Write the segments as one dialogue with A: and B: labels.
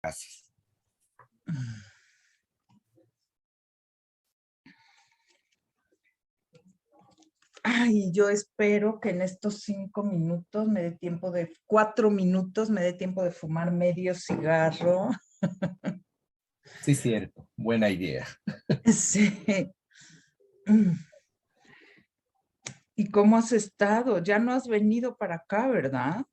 A: Gracias.
B: Ay, yo espero que en estos 4 minutos me dé tiempo de fumar medio cigarro.
A: Sí, cierto. Buena idea.
B: Sí. ¿Y cómo has estado? Ya no has venido para acá, ¿verdad?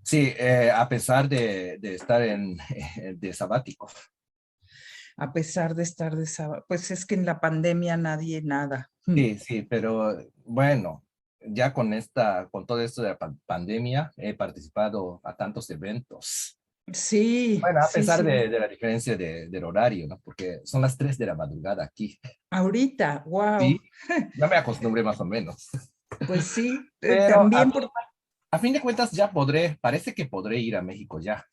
A: Sí, a pesar de estar de sabático.
B: A pesar de estar pues es que en la pandemia nadie nada.
A: Sí, sí, pero bueno, ya con todo esto de la pandemia, he participado a tantos eventos.
B: Sí,
A: Bueno, a
B: sí,
A: pesar
B: sí.
A: de la diferencia del horario, ¿no? Porque son las 3 de la madrugada aquí.
B: Ahorita, wow.
A: Sí, ya me acostumbré más o menos.
B: Pues sí,
A: Pero
B: también por...
A: a fin de cuentas ya parece que podré ir a México ya.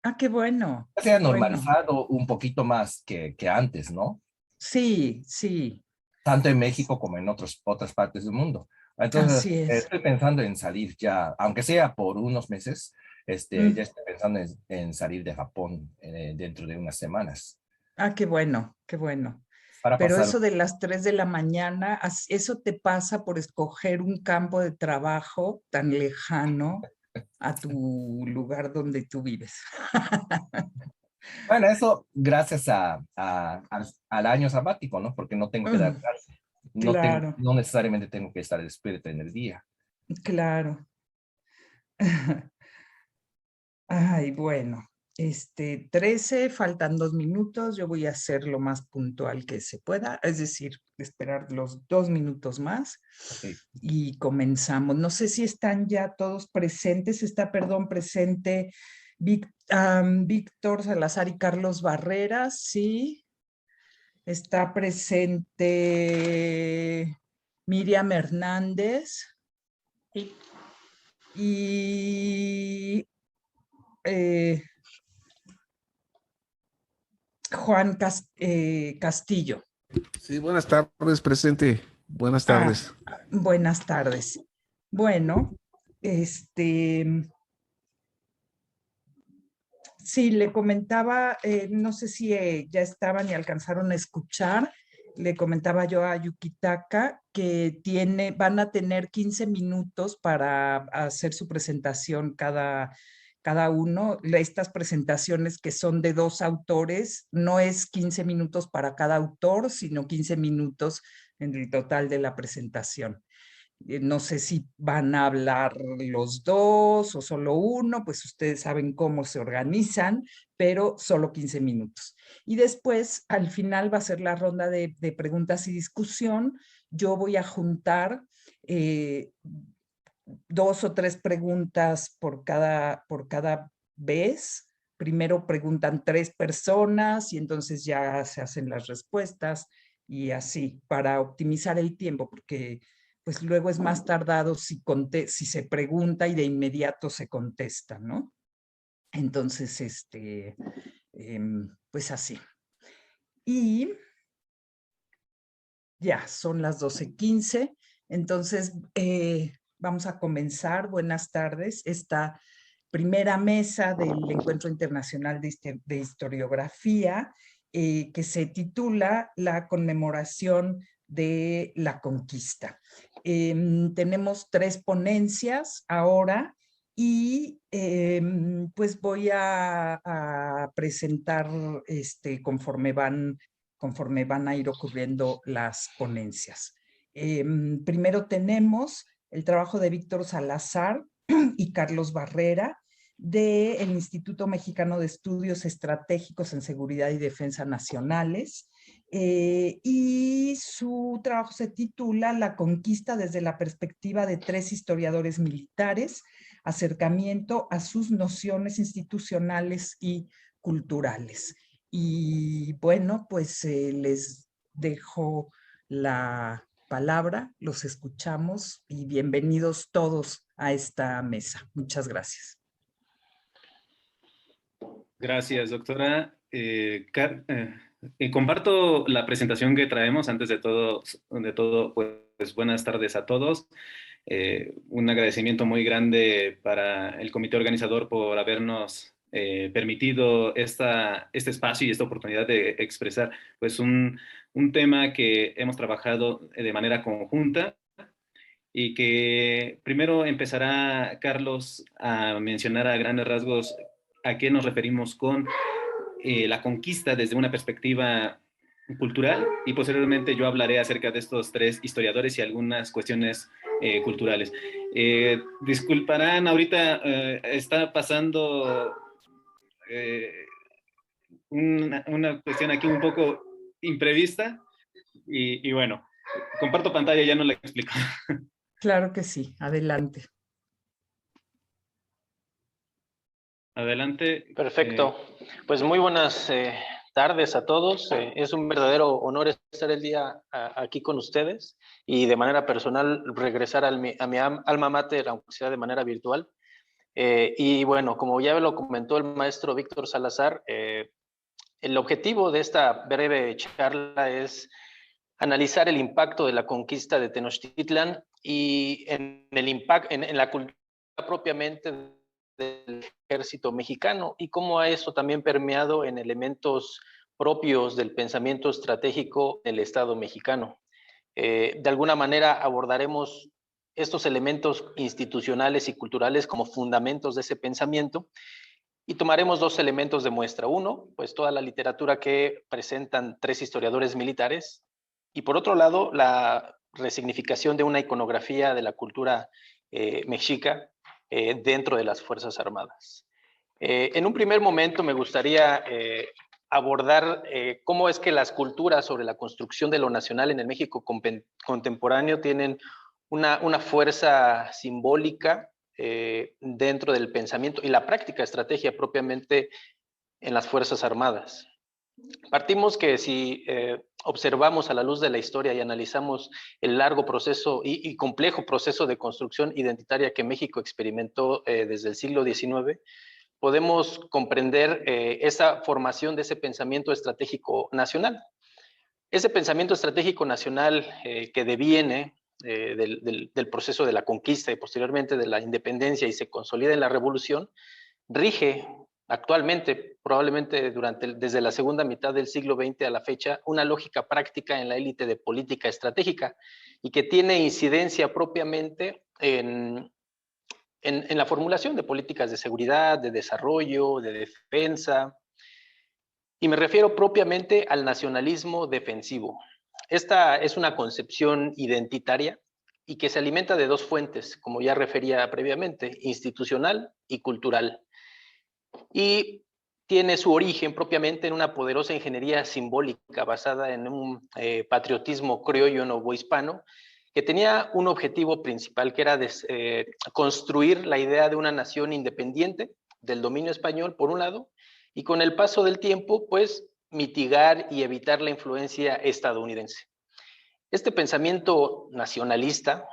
B: Ah, qué bueno,
A: Ya se ha
B: qué bueno.
A: normalizado un poquito más que antes, ¿no?
B: Sí, sí,
A: Tanto en México como en otras partes del mundo. Entonces,
B: así es.
A: estoy pensando en salir ya, aunque sea por unos meses, ya
B: Mm.
A: estoy pensando en salir de Japón dentro de unas semanas
B: Ah, qué bueno, qué bueno.
A: para
B: Pero
A: pasar.
B: eso de las 3 de la mañana, eso te pasa por escoger un campo de trabajo tan lejano a tu lugar donde tú vives.
A: Bueno, eso gracias al año sabático, ¿no? Porque no tengo que dar
B: Mm,
A: clase.
B: claro,
A: No necesariamente tengo que estar despierto en el día.
B: claro. Ay, bueno, 13, faltan 2 minutos, yo voy a hacer lo más puntual que se pueda, es decir, esperar los 2 minutos más
A: Ok.
B: y comenzamos. No sé si están ya todos presentes, está, perdón, presente Víctor Salazar y Carlos Barreras, sí, está presente Miriam Hernández
C: Sí.
B: y... eh, Juan Castillo.
D: Sí, buenas tardes, presente. Buenas
B: Ah,
D: tardes.
B: buenas tardes. Bueno, sí, le comentaba, no sé si ya estaban y alcanzaron a escuchar, le comentaba yo a Yukitaka que van a tener 15 minutos para hacer su presentación cada uno. Estas presentaciones que son de 2 autores, no es 15 minutos para cada autor, sino 15 minutos en el total de la presentación. No sé si van a hablar los dos o solo uno, pues ustedes saben cómo se organizan, pero solo 15 minutos. Y después, al final, va a ser la ronda de preguntas y discusión. Yo voy a juntar 2 o 3 preguntas por cada vez. Primero preguntan 3 personas y entonces ya se hacen las respuestas y así, para optimizar el tiempo, porque pues luego es más tardado si se pregunta y de inmediato se contesta, ¿no? Entonces, pues así. Y ya, son las 12:15. Entonces, vamos a comenzar. Buenas tardes. Esta primera mesa del Encuentro Internacional de Historiografía, que se titula La conmemoración de la conquista. Tenemos 3 ponencias ahora y pues voy a presentar conforme van a ir ocurriendo las ponencias. Primero tenemos el trabajo de Víctor Salazar y Carlos Barrera del Instituto Mexicano de Estudios Estratégicos en Seguridad y Defensa Nacionales, y su trabajo se titula La conquista desde la perspectiva de 3 historiadores militares, acercamiento a sus nociones institucionales y culturales. Y bueno, pues les dejo la palabra, los escuchamos y bienvenidos todos a esta mesa. Muchas gracias.
C: Gracias, doctora. Comparto la presentación que traemos. Antes de todo, pues buenas tardes a todos. Un agradecimiento muy grande para el comité organizador por habernos permitido este espacio y esta oportunidad de expresar pues un tema que hemos trabajado de manera conjunta y que primero empezará Carlos a mencionar a grandes rasgos a qué nos referimos con la conquista desde una perspectiva cultural, y posteriormente yo hablaré acerca de estos tres historiadores y algunas cuestiones culturales. Disculparán, ahorita está pasando una cuestión aquí un poco imprevista y bueno, comparto pantalla, ya no la explico.
B: Claro que sí, adelante.
C: Adelante.
E: Perfecto. Pues muy buenas tardes a todos. Es un verdadero honor estar el día aquí con ustedes y de manera personal regresar a mi alma mater, aunque sea de manera virtual. Y bueno, como ya lo comentó el maestro Víctor Salazar, el objetivo de esta breve charla es analizar el impacto de la conquista de Tenochtitlan y en la cultura propiamente del ejército mexicano y cómo a eso también permeado en elementos propios del pensamiento estratégico del Estado mexicano. De alguna manera abordaremos estos elementos institucionales y culturales como fundamentos de ese pensamiento y tomaremos dos elementos de muestra. Uno, pues toda la literatura que presentan tres historiadores militares, y por otro lado, la resignificación de una iconografía de la cultura mexica dentro de las Fuerzas Armadas. En un primer momento me gustaría abordar cómo es que las culturas sobre la construcción de lo nacional en el México contemporáneo tienen una fuerza simbólica dentro del pensamiento y la práctica estrategia propiamente en las Fuerzas Armadas. Partimos que si observamos a la luz de la historia y analizamos el largo proceso y complejo proceso de construcción identitaria que México experimentó desde el siglo XIX, podemos comprender esa formación de ese pensamiento estratégico nacional. Ese pensamiento estratégico nacional que deviene del proceso de la conquista y posteriormente de la independencia y se consolida en la revolución, rige actualmente, probablemente desde la segunda mitad del siglo XX a la fecha, una lógica práctica en la élite de política estratégica y que tiene incidencia propiamente en la formulación de políticas de seguridad, de desarrollo, de defensa, y me refiero propiamente al nacionalismo defensivo. Esta es una concepción identitaria y que se alimenta de dos fuentes, como ya refería previamente, institucional y cultural. Y tiene su origen propiamente en una poderosa ingeniería simbólica basada en un patriotismo criollo novohispano que tenía un objetivo principal, que era construir la idea de una nación independiente del dominio español, por un lado, y con el paso del tiempo, pues, mitigar y evitar la influencia estadounidense. Este pensamiento nacionalista,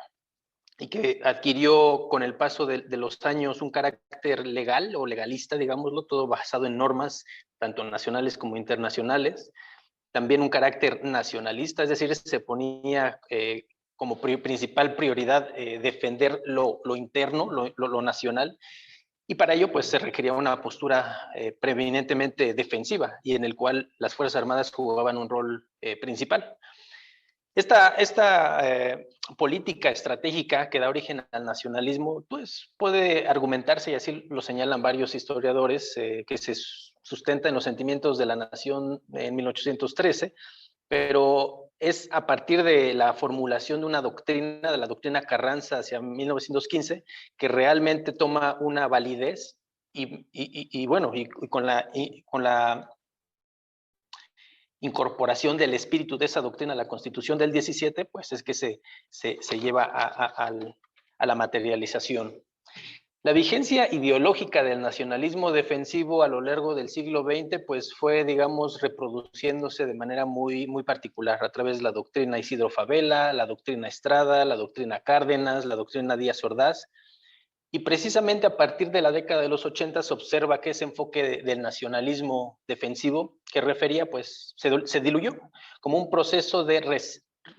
E: y que adquirió con el paso de los años un carácter legal o legalista, digámoslo, todo basado en normas, tanto nacionales como internacionales, también un carácter nacionalista, es decir, se ponía como principal prioridad defender lo interno, lo nacional, y para ello pues se requería una postura preeminentemente defensiva y en el cual las Fuerzas Armadas jugaban un rol principal. Esta política estratégica que da origen al nacionalismo pues puede argumentarse, y así lo señalan varios historiadores, que se sustenta en los sentimientos de la nación en 1813, pero es a partir de la formulación de una doctrina, de la doctrina Carranza hacia 1915, que realmente toma una validez y con la incorporación del espíritu de esa doctrina a la Constitución del 17, pues es que se lleva a la materialización. La vigencia ideológica del nacionalismo defensivo a lo largo del siglo XX pues fue, digamos, reproduciéndose de manera muy, muy particular a través de la doctrina Isidro Fabela, la doctrina Estrada, la doctrina Cárdenas, la doctrina Díaz Ordaz, y precisamente a partir de la década de los 80 se observa que ese enfoque del nacionalismo defensivo que refería pues se diluyó como un proceso de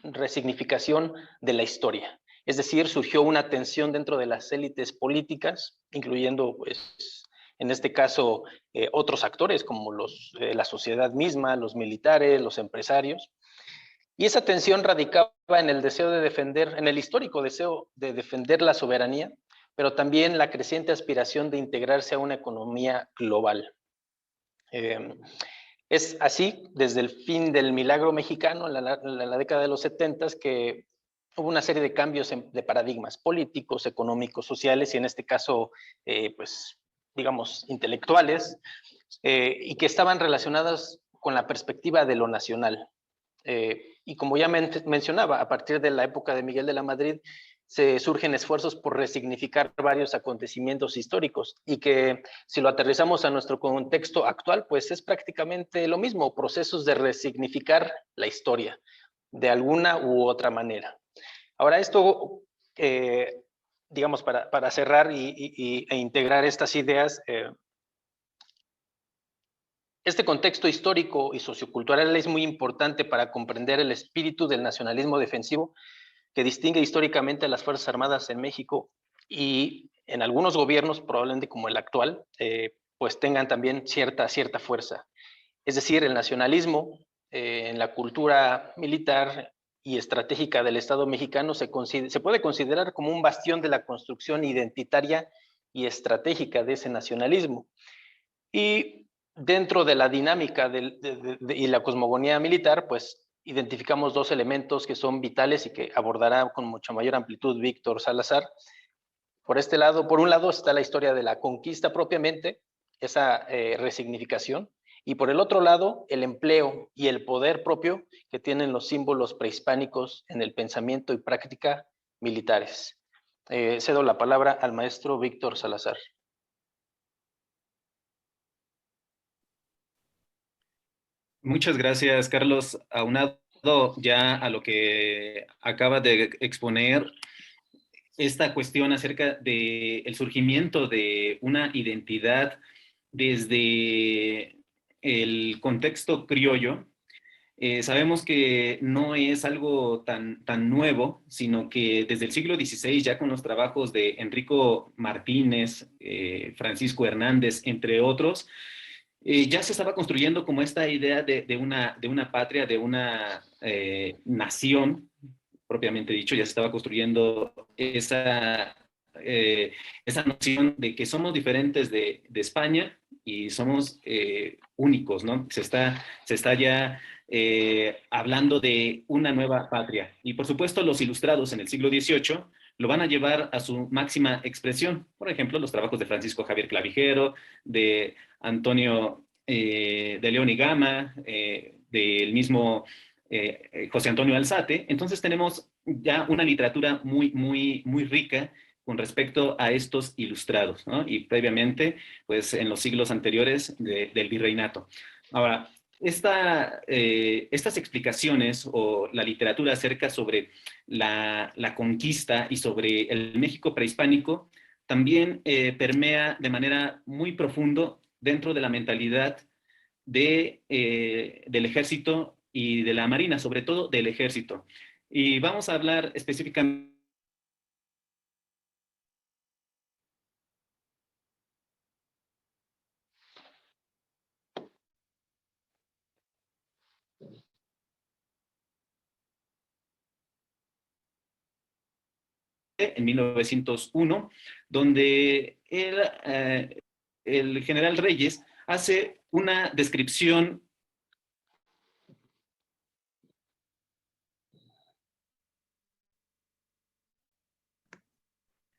E: resignificación de la historia. Es decir, surgió una tensión dentro de las élites políticas, incluyendo pues en este caso otros actores como la sociedad misma, los militares, los empresarios. Y esa tensión radicaba en el deseo de defender, en el histórico deseo de defender la soberanía, pero también la creciente aspiración de integrarse a una economía global. Es así, desde el fin del milagro mexicano, en la década de los 70, que hubo una serie de cambios de paradigmas políticos, económicos, sociales, y en este caso, pues, digamos, intelectuales, y que estaban relacionadas con la perspectiva de lo nacional. Y como ya mencionaba, a partir de la época de Miguel de la Madrid, se surgen esfuerzos por resignificar varios acontecimientos históricos y que si lo aterrizamos a nuestro contexto actual, pues es prácticamente lo mismo, procesos de resignificar la historia de alguna u otra manera. Ahora esto, digamos, para cerrar e integrar estas ideas, este contexto histórico y sociocultural es muy importante para comprender el espíritu del nacionalismo defensivo que distingue históricamente a las Fuerzas Armadas en México y en algunos gobiernos, probablemente como el actual, pues tengan también cierta fuerza. Es decir, el nacionalismo en la cultura militar y estratégica del Estado mexicano se puede considerar como un bastión de la construcción identitaria y estratégica de ese nacionalismo. Y dentro de la dinámica y la cosmogonía militar, pues identificamos dos elementos que son vitales y que abordará con mucha mayor amplitud Víctor Salazar. Por un lado está la historia de la conquista propiamente, esa resignificación, y por el otro lado, el empleo y el poder propio que tienen los símbolos prehispánicos en el pensamiento y práctica militares. Cedo la palabra al maestro Víctor Salazar.
C: Muchas gracias, Carlos. Aunado ya a lo que acaba de exponer, esta cuestión acerca del surgimiento de una identidad desde el contexto criollo, sabemos que no es algo tan nuevo, sino que desde el siglo XVI, ya con los trabajos de Enrico Martínez, Francisco Hernández, entre otros, ya se estaba construyendo como esta idea de una patria, de una nación, propiamente dicho, ya se estaba construyendo esa noción de que somos diferentes de España y somos únicos, ¿no? Se está ya hablando de una nueva patria. Y por supuesto, los ilustrados en el siglo XVIII lo van a llevar a su máxima expresión. Por ejemplo, los trabajos de Francisco Javier Clavijero, de Antonio de León y Gama, del mismo José Antonio Alzate. Entonces tenemos ya una literatura muy rica con respecto a estos ilustrados, ¿no? Y previamente, pues en los siglos anteriores del virreinato. Ahora, estas explicaciones o la literatura acerca sobre la conquista y sobre el México prehispánico también permea de manera muy profundo dentro de la mentalidad del ejército y de la marina, sobre todo del ejército. Y vamos a hablar específicamente en 1901, donde el general Reyes hace una descripción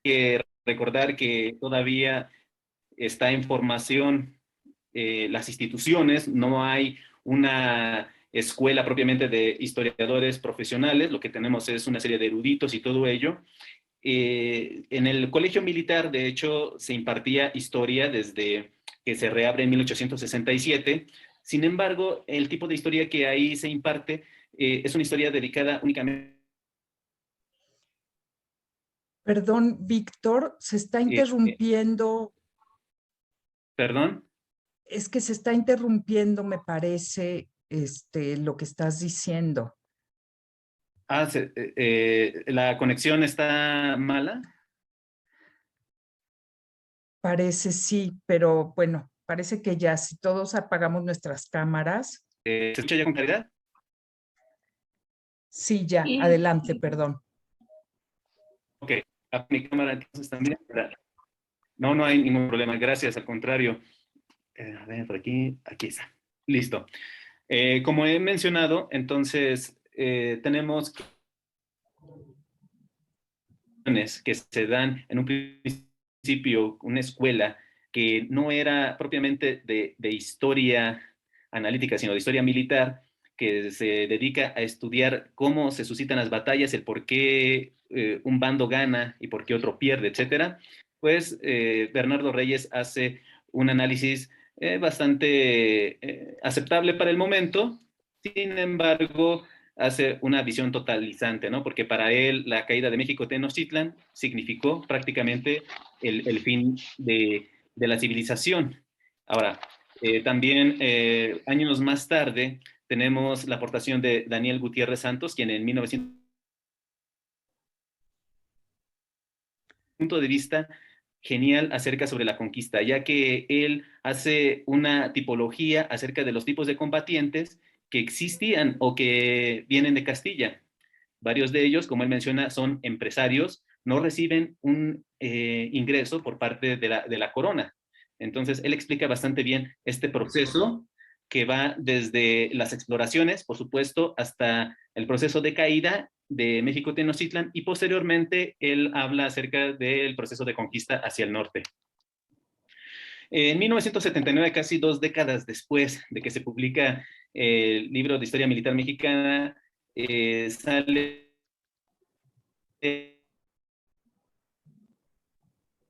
C: que recordar que todavía está en formación las instituciones, no hay una escuela propiamente de historiadores profesionales, lo que tenemos es una serie de eruditos y todo ello. En el colegio militar, de hecho, se impartía historia desde que se reabre en 1867. Sin embargo, el tipo de historia que ahí se imparte es una historia dedicada únicamente.
B: Perdón, Víctor, se está interrumpiendo.
C: ¿Perdón?
B: Es que se está interrumpiendo, me parece, lo que estás diciendo.
C: ¿La conexión está mala?
B: Parece sí, pero bueno, parece que ya si todos apagamos nuestras cámaras.
C: ¿Se escucha ya con claridad?
B: Sí, ya, adelante, perdón.
C: Ok, a mi cámara entonces también. No, no hay ningún problema, gracias, al contrario. A ver, por aquí está. Listo. Como he mencionado, entonces tenemos que se dan en un principio una escuela que no era propiamente de historia analítica, sino de historia militar, que se dedica a estudiar cómo se suscitan las batallas, el por qué un bando gana y por qué otro pierde, etcétera. Pues Bernardo Reyes hace un análisis bastante aceptable para el momento. Sin embargo, hace una visión totalizante, ¿no? Porque para él la caída de México Tenochtitlan significó prácticamente el fin de la civilización. Ahora, también años más tarde tenemos la aportación de Daniel Gutiérrez Santos, quien en 1900 punto de vista genial acerca sobre la conquista, ya que él hace una tipología acerca de los tipos de combatientes que existían o que vienen de Castilla. Varios de ellos, como él menciona, son empresarios, no reciben un ingreso por parte de la corona. Entonces, él explica bastante bien este proceso que va desde las exploraciones, por supuesto, hasta el proceso de caída de México Tenochtitlan, y posteriormente él habla acerca del proceso de conquista hacia el norte. En 1979, casi 2 décadas después de que se publica el libro de Historia Militar Mexicana, sale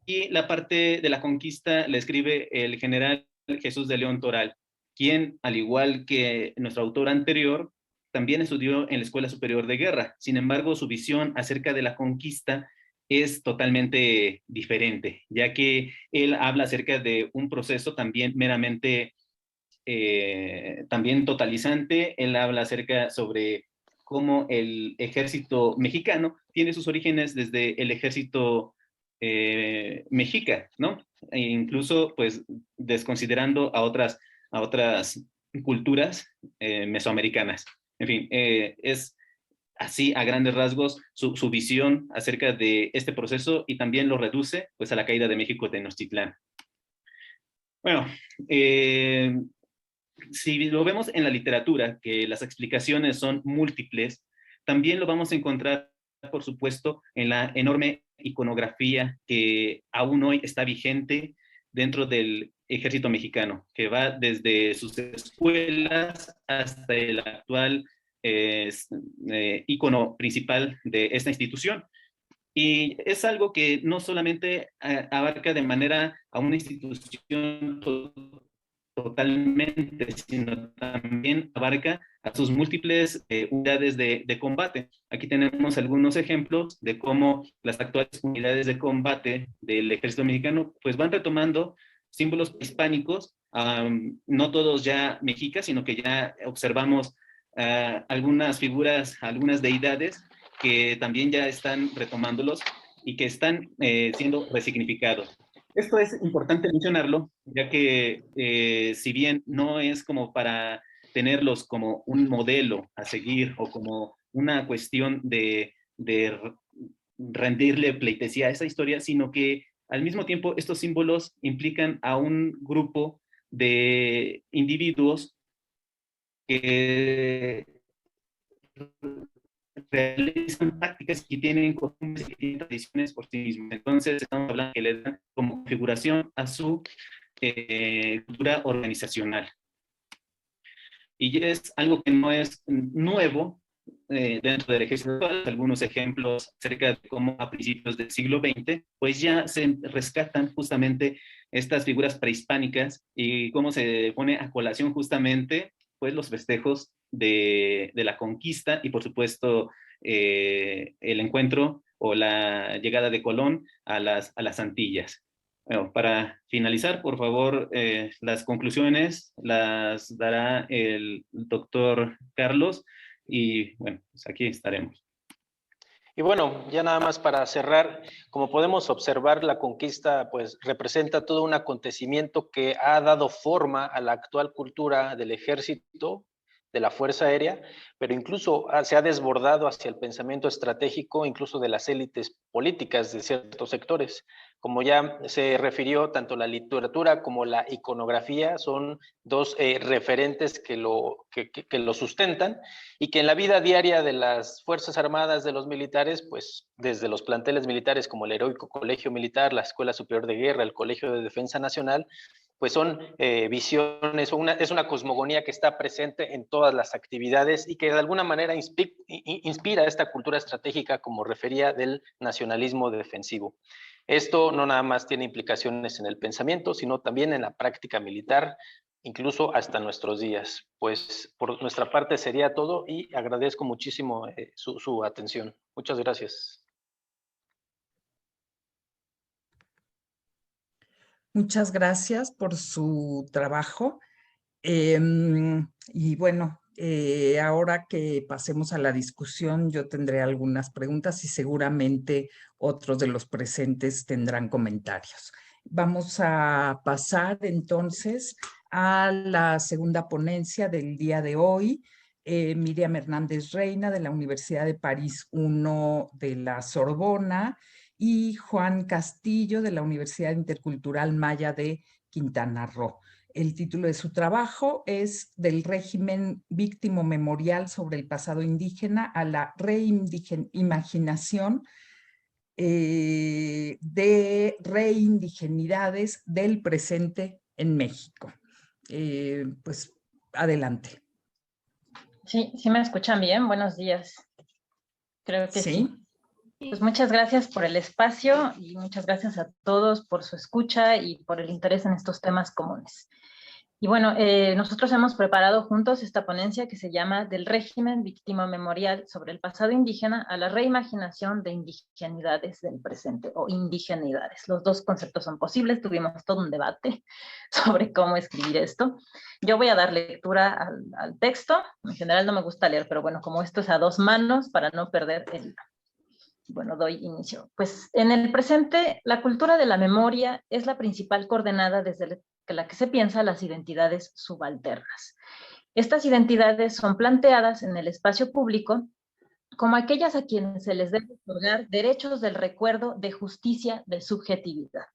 C: y la parte de la conquista la escribe el general Jesús de León Toral, quien, al igual que nuestro autor anterior, también estudió en la Escuela Superior de Guerra. Sin embargo, su visión acerca de la conquista es totalmente diferente, ya que él habla acerca de un proceso también meramente también totalizante. Él habla acerca sobre cómo el ejército mexicano tiene sus orígenes desde el ejército mexica, ¿no? E incluso, pues, desconsiderando a otras culturas mesoamericanas. En fin, es así a grandes rasgos su visión acerca de este proceso, y también lo reduce pues a la caída de México Tenochtitlán. Bueno, si lo vemos en la literatura, que las explicaciones son múltiples, también lo vamos a encontrar, por supuesto, en la enorme iconografía que aún hoy está vigente dentro del ejército mexicano, que va desde sus escuelas hasta el actual icono principal de esta institución. Y es algo que no solamente abarca de manera a una institución totalmente, sino también abarca a sus múltiples unidades de combate. Aquí tenemos algunos ejemplos de cómo las actuales unidades de combate del ejército mexicano pues van retomando símbolos hispánicos, no todos ya mexicas, sino que ya observamos algunas figuras, algunas deidades que también ya están retomándolos y que están siendo resignificados. Esto es importante mencionarlo, ya que si bien no es como para tenerlos como un modelo a seguir o como una cuestión de rendirle pleitesía a esa historia, sino que al mismo tiempo estos símbolos implican a un grupo de individuos que realizan prácticas y tienen costumbres y tienen tradiciones por sí mismos. Entonces, estamos hablando que le dan como configuración a su cultura organizacional. Y es algo que no es nuevo dentro del ejército. Algunos ejemplos acerca de cómo a principios del siglo XX, pues ya se rescatan justamente estas figuras prehispánicas y cómo se pone a colación justamente pues los festejos de la conquista y por supuesto el encuentro o la llegada de Colón a las Antillas. Bueno, para finalizar, por favor, las conclusiones las dará el doctor Carlos y bueno, pues aquí estaremos.
E: Y bueno, ya nada más para cerrar, como podemos observar, la conquista pues representa todo un acontecimiento que ha dado forma a la actual cultura del ejército, de la Fuerza Aérea, pero incluso se ha desbordado hacia el pensamiento estratégico, incluso de las élites políticas de ciertos sectores. Como ya se refirió, tanto la literatura como la iconografía son dos referentes que lo sustentan, y que en la vida diaria de las Fuerzas Armadas, de los militares, pues desde los planteles militares como el Heroico Colegio Militar, la Escuela Superior de Guerra, el Colegio de Defensa Nacional, pues son visiones, es una cosmogonía que está presente en todas las actividades y que de alguna manera inspira esta cultura estratégica, como refería, del nacionalismo defensivo. Esto no nada más tiene implicaciones en el pensamiento, sino también en la práctica militar, incluso hasta nuestros días. Pues por nuestra parte sería todo y agradezco muchísimo su atención. Muchas gracias.
B: Muchas gracias por su trabajo. Y bueno, ahora que pasemos a la discusión, yo tendré algunas preguntas y seguramente otros de los presentes tendrán comentarios. Vamos a pasar entonces a la segunda ponencia del día de hoy. Miriam Hernández Reina, de la Universidad de París I de la Sorbona, y Juan Castillo, de la Universidad Intercultural Maya de Quintana Roo. El título de su trabajo es Del régimen víctimo memorial sobre el pasado indígena a la reimaginación de reindigenidades del presente en México. Pues adelante.
F: Sí, sí me escuchan bien. Buenos días. Creo que sí. Pues muchas gracias por el espacio y muchas gracias a todos por su escucha y por el interés en estos temas comunes. Y bueno, nosotros hemos preparado juntos esta ponencia que se llama Del régimen víctima memorial sobre el pasado indígena a la reimaginación de indigenidades del presente, o indigenidades. Los dos conceptos son posibles, tuvimos todo un debate sobre cómo escribir esto. Yo voy a dar lectura al texto. En general no me gusta leer, pero bueno, como esto es a dos manos, para no perder el... Bueno, doy inicio. Pues en el presente, la cultura de la memoria es la principal coordenada desde la que se piensa las identidades subalternas. Estas identidades son planteadas en el espacio público como aquellas a quienes se les debe otorgar derechos del recuerdo, de justicia, de subjetividad.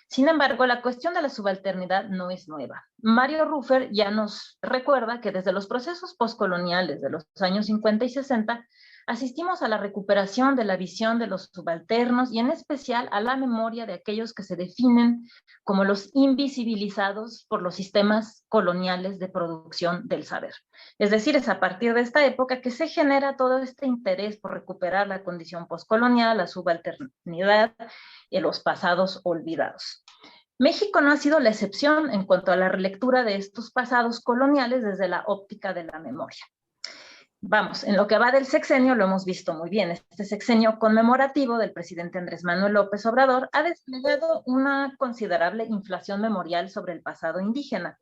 F: Sin embargo, la cuestión de la subalternidad no es nueva. Mario Rufer ya nos recuerda que desde los procesos postcoloniales de los años 50 y 60, asistimos a la recuperación de la visión de los subalternos y en especial a la memoria de aquellos que se definen como los invisibilizados por los sistemas coloniales de producción del saber. Es decir, es a partir de esta época que se genera todo este interés por recuperar la condición postcolonial, la subalternidad y los pasados olvidados. México no ha sido la excepción en cuanto a la relectura de estos pasados coloniales desde la óptica de la memoria. Vamos, en lo que va del sexenio lo hemos visto muy bien. Este sexenio conmemorativo del presidente Andrés Manuel López Obrador ha desplegado una considerable inflación memorial sobre el pasado indígena,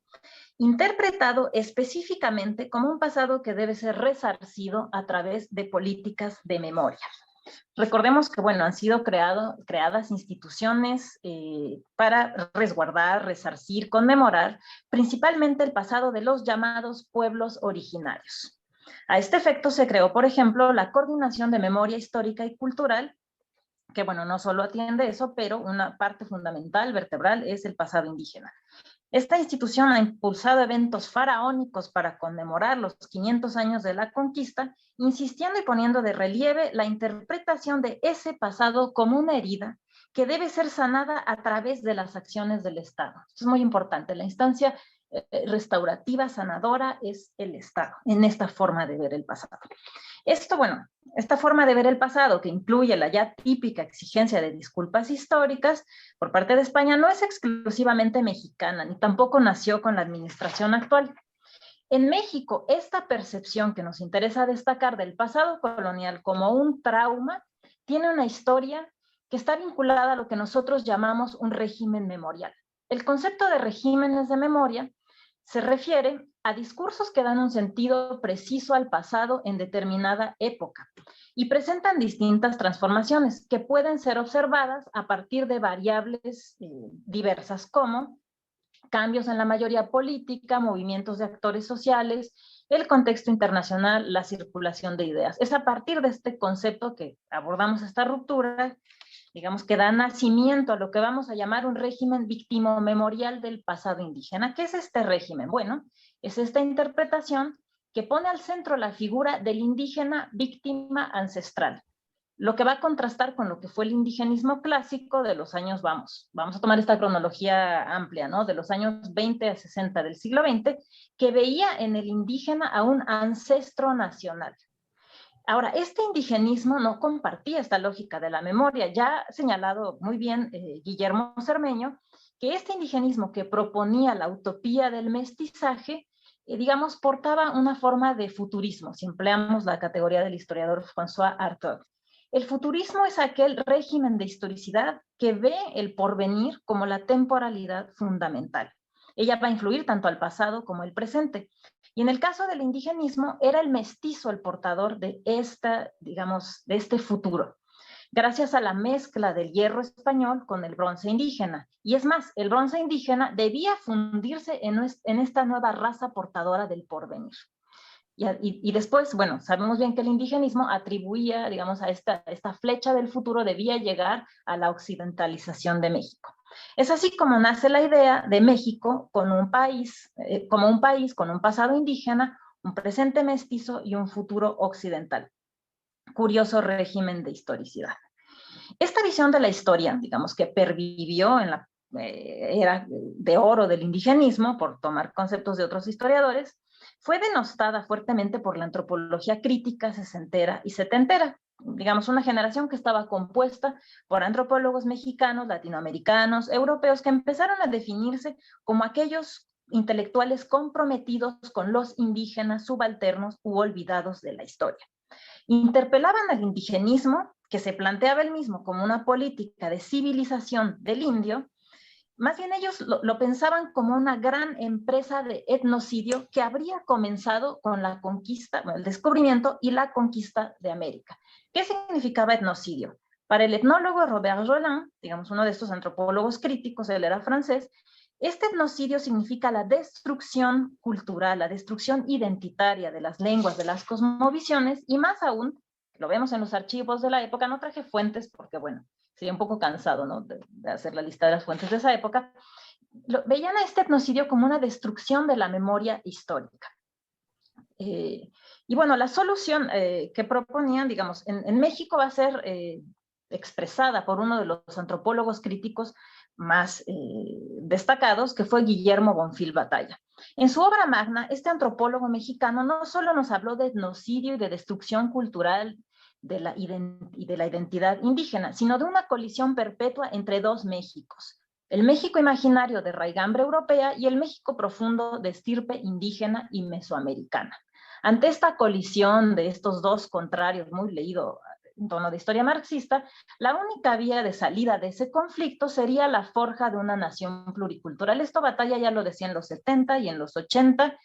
F: interpretado específicamente como un pasado que debe ser resarcido a través de políticas de memoria. Recordemos que, bueno, han sido creadas instituciones para resguardar, resarcir, conmemorar, principalmente el pasado de los llamados pueblos originarios. A este efecto se creó, por ejemplo, la Coordinación de Memoria Histórica y Cultural, que, bueno, no solo atiende eso, pero una parte fundamental, vertebral, es el pasado indígena. Esta institución ha impulsado eventos faraónicos para conmemorar los 500 años de la conquista, insistiendo y poniendo de relieve la interpretación de ese pasado como una herida que debe ser sanada a través de las acciones del Estado. Esto es muy importante. La instancia restaurativa, sanadora, es el Estado, en esta forma de ver el pasado. Esto, bueno, esta forma de ver el pasado, que incluye la ya típica exigencia de disculpas históricas por parte de España, no es exclusivamente mexicana, ni tampoco nació con la administración actual. En México, esta percepción que nos interesa destacar del pasado colonial como un trauma, tiene una historia que está vinculada a lo que nosotros llamamos un régimen memorial. El concepto de regímenes de memoria se refiere a discursos que dan un sentido preciso al pasado en determinada época y presentan distintas transformaciones que pueden ser observadas a partir de variables diversas como cambios en la mayoría política, movimientos de actores sociales, el contexto internacional, la circulación de ideas. Es a partir de este concepto que abordamos esta ruptura, digamos, que da nacimiento a lo que vamos a llamar un régimen victimomemorial del pasado indígena. ¿Qué es este régimen? Bueno, es esta interpretación que pone al centro la figura del indígena víctima ancestral, lo que va a contrastar con lo que fue el indigenismo clásico de los años, vamos a tomar esta cronología amplia, ¿no? De los años 20 a 60 del siglo XX, que veía en el indígena a un ancestro nacional. Ahora, este indigenismo no compartía esta lógica de la memoria. Ya ha señalado muy bien Guillermo Cermeño, que este indigenismo que proponía la utopía del mestizaje, digamos, portaba una forma de futurismo, si empleamos la categoría del historiador François Hartog. El futurismo es aquel régimen de historicidad que ve el porvenir como la temporalidad fundamental. Ella va a influir tanto al pasado como al presente. Y en el caso del indigenismo, era el mestizo el portador de digamos, de este futuro, gracias a la mezcla del hierro español con el bronce indígena. Y es más, el bronce indígena debía fundirse en esta nueva raza portadora del porvenir. Y después, bueno, sabemos bien que el indigenismo atribuía, digamos, a esta flecha del futuro debía llegar a la occidentalización de México. Es así como nace la idea de México como un país con un pasado indígena, un presente mestizo y un futuro occidental. Curioso régimen de historicidad. Esta visión de la historia, digamos, que pervivió en la era de oro del indigenismo, por tomar conceptos de otros historiadores, fue denostada fuertemente por la antropología crítica sesentera y setentera. Digamos, una generación que estaba compuesta por antropólogos mexicanos, latinoamericanos, europeos, que empezaron a definirse como aquellos intelectuales comprometidos con los indígenas subalternos u olvidados de la historia. Interpelaban al indigenismo, que se planteaba el mismo como una política de civilización del indio. Más bien ellos lo pensaban como una gran empresa de etnocidio que habría comenzado con la conquista, el descubrimiento y la conquista de América. ¿Qué significaba etnocidio? Para el etnólogo Robert Jolin, digamos uno de estos antropólogos críticos, él era francés, este etnocidio significa la destrucción cultural, la destrucción identitaria de las lenguas, de las cosmovisiones, y más aún, lo vemos en los archivos de la época, no traje fuentes porque, bueno, sería un poco cansado, ¿no?, de hacer la lista de las fuentes de esa época. Veían a este etnocidio como una destrucción de la memoria histórica. Y bueno, la solución que proponían, digamos, en México va a ser expresada por uno de los antropólogos críticos más destacados, que fue Guillermo Bonfil Batalla. En su obra magna, este antropólogo mexicano no solo nos habló de etnocidio y de destrucción cultural y de la identidad indígena, sino de una colisión perpetua entre dos Méxicos: el México imaginario de raigambre europea y el México profundo de estirpe indígena y mesoamericana. Ante esta colisión de estos dos contrarios, muy leído en tono de historia marxista, la única vía de salida de ese conflicto sería la forja de una nación pluricultural. Esto Batalla ya lo decía en los 70 y en los 80,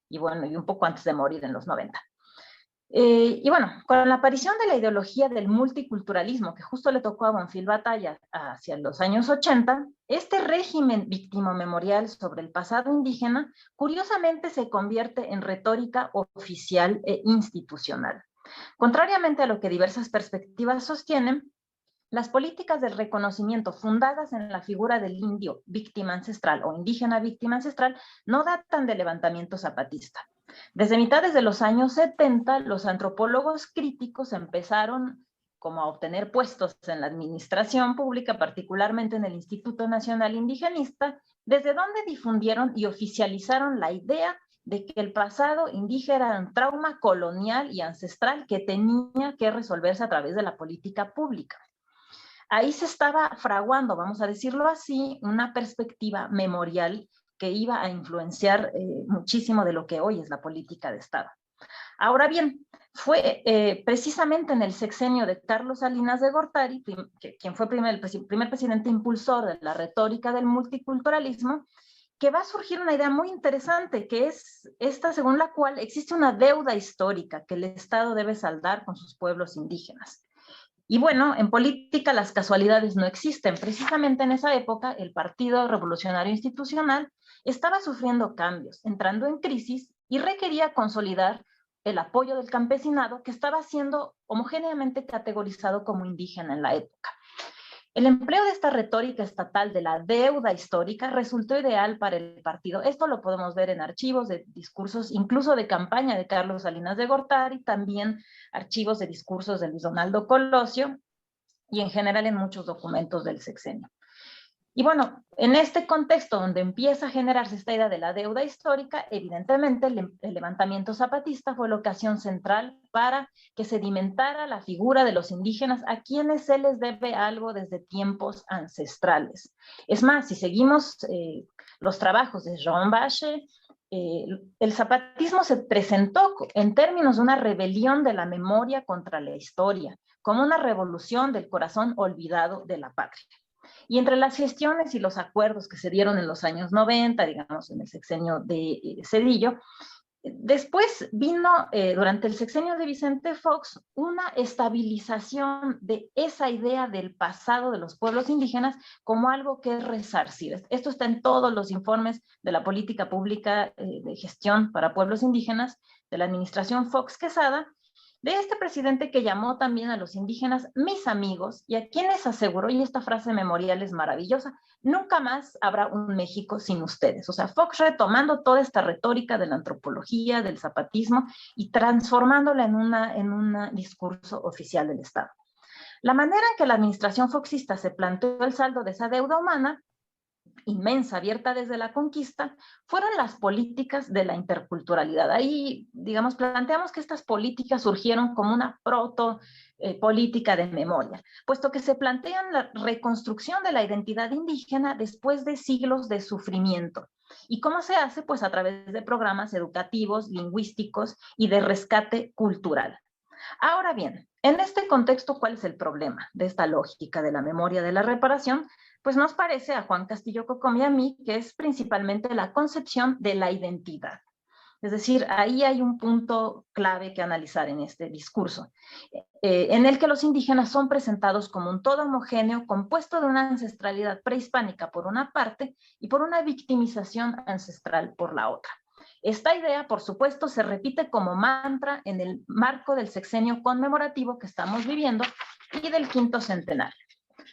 F: y bueno, y un poco antes de morir en los 90. Y bueno, con la aparición de la ideología del multiculturalismo, que justo le tocó a Bonfil Batalla hacia los años 80, este régimen victimomemorial sobre el pasado indígena, curiosamente se convierte en retórica oficial e institucional. Contrariamente a lo que diversas perspectivas sostienen, las políticas del reconocimiento fundadas en la figura del indio víctima ancestral o indígena víctima ancestral no datan del levantamiento zapatista. Desde mitades de los años 70, los antropólogos críticos empezaron como a obtener puestos en la administración pública, particularmente en el Instituto Nacional Indigenista, desde donde difundieron y oficializaron la idea de que el pasado indígena era un trauma colonial y ancestral que tenía que resolverse a través de la política pública. Ahí se estaba fraguando, vamos a decirlo así, una perspectiva memorial que iba a influenciar muchísimo de lo que hoy es la política de Estado. Ahora bien, fue precisamente en el sexenio de Carlos Salinas de Gortari, quien fue el primer presidente impulsor de la retórica del multiculturalismo, que va a surgir una idea muy interesante, que es esta según la cual existe una deuda histórica que el Estado debe saldar con sus pueblos indígenas. Y bueno, en política las casualidades no existen. Precisamente en esa época, el Partido Revolucionario Institucional estaba sufriendo cambios, entrando en crisis y requería consolidar el apoyo del campesinado que estaba siendo homogéneamente categorizado como indígena en la época. El empleo de esta retórica estatal de la deuda histórica resultó ideal para el partido. Esto lo podemos ver en archivos de discursos, incluso de campaña de Carlos Salinas de Gortari, también archivos de discursos de Luis Donaldo Colosio y en general en muchos documentos del sexenio. Y bueno, en este contexto donde empieza a generarse esta idea de la deuda histórica, evidentemente el levantamiento zapatista fue la ocasión central para que sedimentara la figura de los indígenas a quienes se les debe algo desde tiempos ancestrales. Es más, si seguimos los trabajos de Jean Bache, el zapatismo se presentó en términos de una rebelión de la memoria contra la historia, como una revolución del corazón olvidado de la patria. Y entre las gestiones y los acuerdos que se dieron en los años 90, digamos, en el sexenio de Zedillo, después vino, durante el sexenio de Vicente Fox, una estabilización de esa idea del pasado de los pueblos indígenas como algo que resarcir. Esto está en todos los informes de la política pública de gestión para pueblos indígenas de la administración Fox Quesada, de este presidente que llamó también a los indígenas mis amigos y a quienes aseguró, y esta frase memorial es maravillosa, nunca más habrá un México sin ustedes. O sea, Fox retomando toda esta retórica de la antropología, del zapatismo y transformándola en un discurso oficial del Estado. La manera en que la administración foxista se planteó el saldo de esa deuda humana inmensa, abierta desde la conquista, fueron las políticas de la interculturalidad. Ahí, digamos, planteamos que estas políticas surgieron como una política de memoria, puesto que se plantean la reconstrucción de la identidad indígena después de siglos de sufrimiento. ¿Y cómo se hace? Pues a través de programas educativos, lingüísticos y de rescate cultural. Ahora bien, en este contexto, ¿cuál es el problema de esta lógica de la memoria de la reparación? Pues nos parece a Juan Castillo Cocom y a mí que es principalmente la concepción de la identidad. Es decir, ahí hay un punto clave que analizar en este discurso, en el que los indígenas son presentados como un todo homogéneo compuesto de una ancestralidad prehispánica por una parte y por una victimización ancestral por la otra. Esta idea, por supuesto, se repite como mantra en el marco del sexenio conmemorativo que estamos viviendo y del 5º centenario.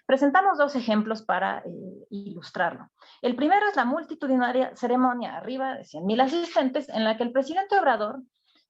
F: Presentamos 2 ejemplos para ilustrarlo. El primero es la multitudinaria ceremonia, arriba de 100,000 asistentes, en la que el presidente Obrador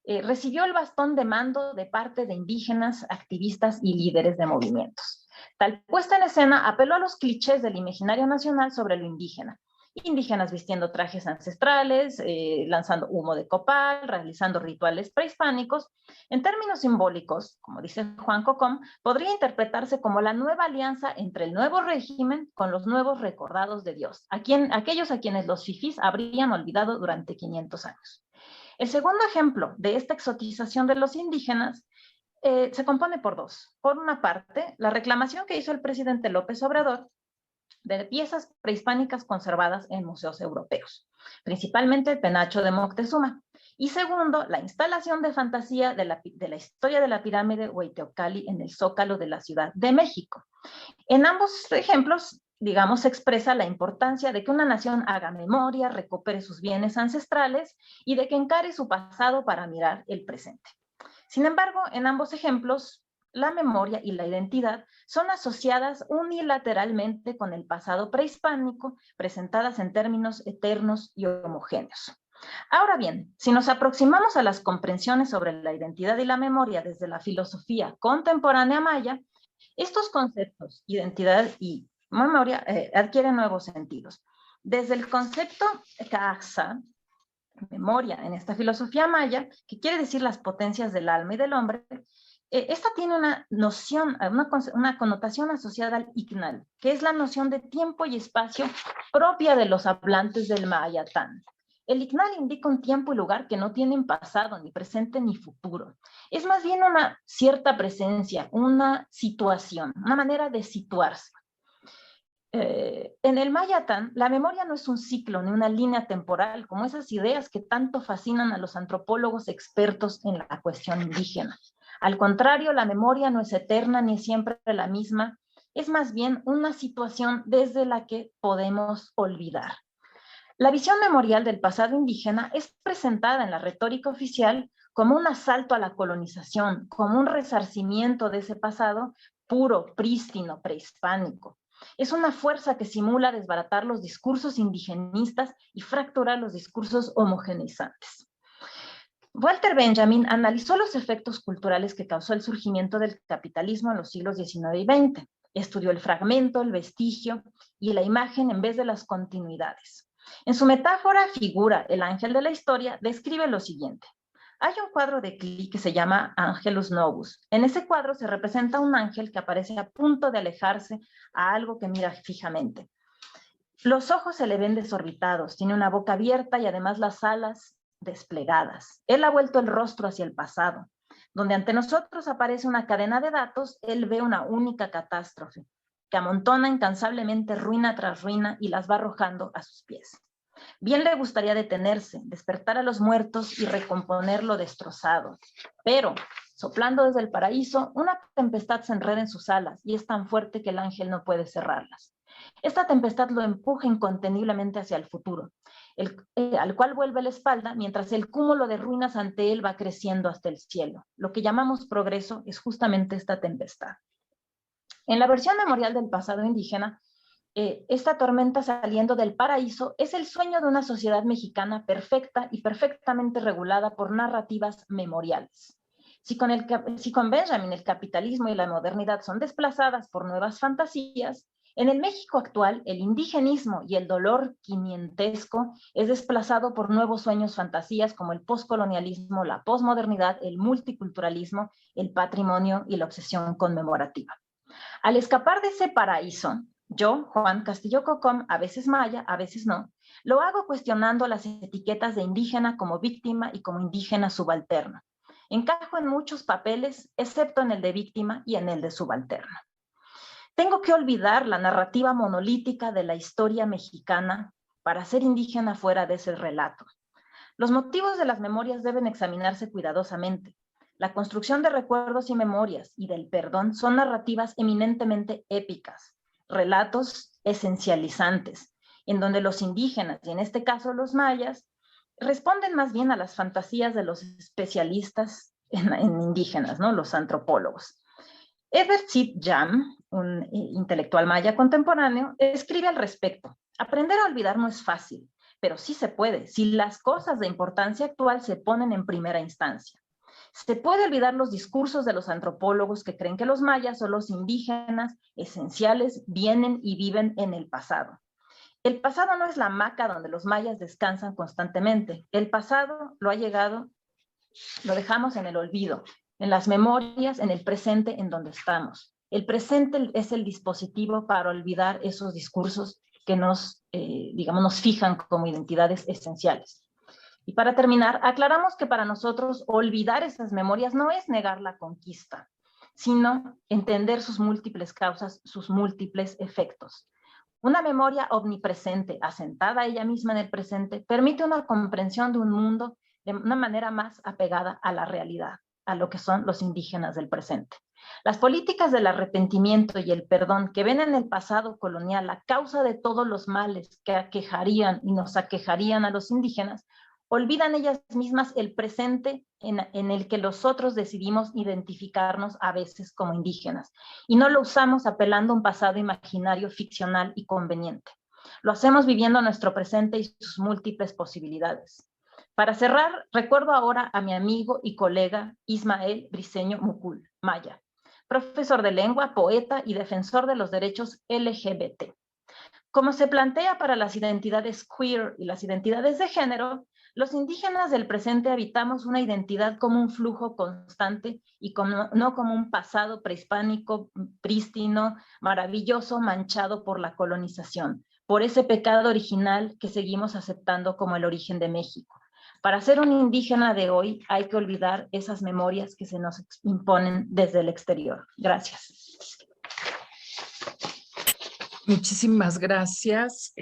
F: recibió el bastón de mando de parte de indígenas, activistas y líderes de movimientos. Tal puesta en escena apeló a los clichés del imaginario nacional sobre lo indígena. Indígenas vistiendo trajes ancestrales, lanzando humo de copal, realizando rituales prehispánicos. En términos simbólicos, como dice Juan Cocom, podría interpretarse como la nueva alianza entre el nuevo régimen con los nuevos recordados de Dios, aquellos a quienes los fifís habrían olvidado durante 500 años. El segundo ejemplo de esta exotización de los indígenas se compone por 2. Por una parte, la reclamación que hizo el presidente López Obrador de piezas prehispánicas conservadas en museos europeos, principalmente el penacho de Moctezuma. Y segundo, la instalación de fantasía de la historia de la pirámide Hueyteocalli en el Zócalo de la Ciudad de México. En ambos ejemplos, digamos, se expresa la importancia de que una nación haga memoria, recupere sus bienes ancestrales y de que encare su pasado para mirar el presente. Sin embargo, en ambos ejemplos, la memoria y la identidad son asociadas unilateralmente con el pasado prehispánico, presentadas en términos eternos y homogéneos. Ahora bien, si nos aproximamos a las comprensiones sobre la identidad y la memoria desde la filosofía contemporánea maya, estos conceptos, identidad y memoria, adquieren nuevos sentidos. Desde el concepto Ka'axa, memoria en esta filosofía maya, que quiere decir las potencias del alma y del hombre, esta tiene una noción, una connotación asociada al Iknal, que es la noción de tiempo y espacio propia de los hablantes del Mayatán. El Iknal indica un tiempo y lugar que no tienen pasado, ni presente, ni futuro. Es más bien una cierta presencia, una situación, una manera de situarse. En el Mayatán, la memoria no es un ciclo ni una línea temporal, como esas ideas que tanto fascinan a los antropólogos expertos en la cuestión indígena. Al contrario, la memoria no es eterna ni es siempre la misma, es más bien una situación desde la que podemos olvidar. La visión memorial del pasado indígena es presentada en la retórica oficial como un asalto a la colonización, como un resarcimiento de ese pasado puro, prístino, prehispánico. Es una fuerza que simula desbaratar los discursos indigenistas y fracturar los discursos homogeneizantes. Walter Benjamin analizó los efectos culturales que causó el surgimiento del capitalismo en los siglos XIX y XX. Estudió el fragmento, el vestigio y la imagen en vez de las continuidades. En su metáfora figura el ángel de la historia, describe lo siguiente. Hay un cuadro de Klee que se llama Angelus Novus. En ese cuadro se representa un ángel que aparece a punto de alejarse a algo que mira fijamente. Los ojos se le ven desorbitados, tiene una boca abierta y además las alas desplegadas. Él ha vuelto el rostro hacia el pasado. Donde ante nosotros aparece una cadena de datos, él ve una única catástrofe que amontona incansablemente ruina tras ruina y las va arrojando a sus pies. Bien le gustaría detenerse, despertar a los muertos y recomponer lo destrozado. Pero, soplando desde el paraíso, una tempestad se enreda en sus alas y es tan fuerte que el ángel no puede cerrarlas. Esta tempestad lo empuja inconteniblemente hacia el futuro, al cual vuelve la espalda mientras el cúmulo de ruinas ante él va creciendo hasta el cielo. Lo que llamamos progreso es justamente esta tempestad. En la versión memorial del pasado indígena, esta tormenta saliendo del paraíso es el sueño de una sociedad mexicana perfecta y perfectamente regulada por narrativas memoriales. Si con Benjamin el capitalismo y la modernidad son desplazadas por nuevas fantasías, en el México actual el indigenismo y el dolor quinientesco es desplazado por nuevos sueños fantasías como el poscolonialismo, la posmodernidad, el multiculturalismo, el patrimonio y la obsesión conmemorativa. Al escapar de ese paraíso, yo, Juan Castillo Cocom, a veces maya, a veces no, lo hago cuestionando las etiquetas de indígena como víctima y como indígena subalterno. Encajo en muchos papeles, excepto en el de víctima y en el de subalterno. Tengo que olvidar la narrativa monolítica de la historia mexicana para ser indígena fuera de ese relato. Los motivos de las memorias deben examinarse cuidadosamente. La construcción de recuerdos y memorias y del perdón son narrativas eminentemente épicas, relatos esencializantes, en donde los indígenas, y en este caso los mayas, responden más bien a las fantasías de los especialistas en indígenas, ¿no? Los antropólogos. Edward Seed Jam, un intelectual maya contemporáneo, escribe al respecto. Aprender a olvidar no es fácil, pero sí se puede, si las cosas de importancia actual se ponen en primera instancia. Se puede olvidar los discursos de los antropólogos que creen que los mayas o los indígenas esenciales vienen y viven en el pasado. El pasado no es la hamaca donde los mayas descansan constantemente. El pasado lo dejamos en el olvido, en las memorias, en el presente en donde estamos. El presente es el dispositivo para olvidar esos discursos que nos fijan como identidades esenciales. Y para terminar, aclaramos que para nosotros olvidar esas memorias no es negar la conquista, sino entender sus múltiples causas, sus múltiples efectos. Una memoria omnipresente, asentada ella misma en el presente, permite una comprensión de un mundo de una manera más apegada a la realidad, a lo que son los indígenas del presente. Las políticas del arrepentimiento y el perdón que ven en el pasado colonial la causa de todos los males que aquejarían y nos aquejarían a los indígenas, olvidan ellas mismas el presente en el que los otros decidimos identificarnos a veces como indígenas, y no lo usamos apelando a un pasado imaginario, ficcional y conveniente. Lo hacemos viviendo nuestro presente y sus múltiples posibilidades. Para cerrar, recuerdo ahora a mi amigo y colega Ismael Briceño Mucul, maya, profesor de lengua, poeta y defensor de los derechos LGBT. Como se plantea para las identidades queer y las identidades de género, los indígenas del presente habitamos una identidad como un flujo constante y no como un pasado prehispánico, prístino, maravilloso, manchado por la colonización, por ese pecado original que seguimos aceptando como el origen de México. Para ser un indígena de hoy hay que olvidar esas memorias que se nos imponen desde el exterior. Gracias.
B: Muchísimas gracias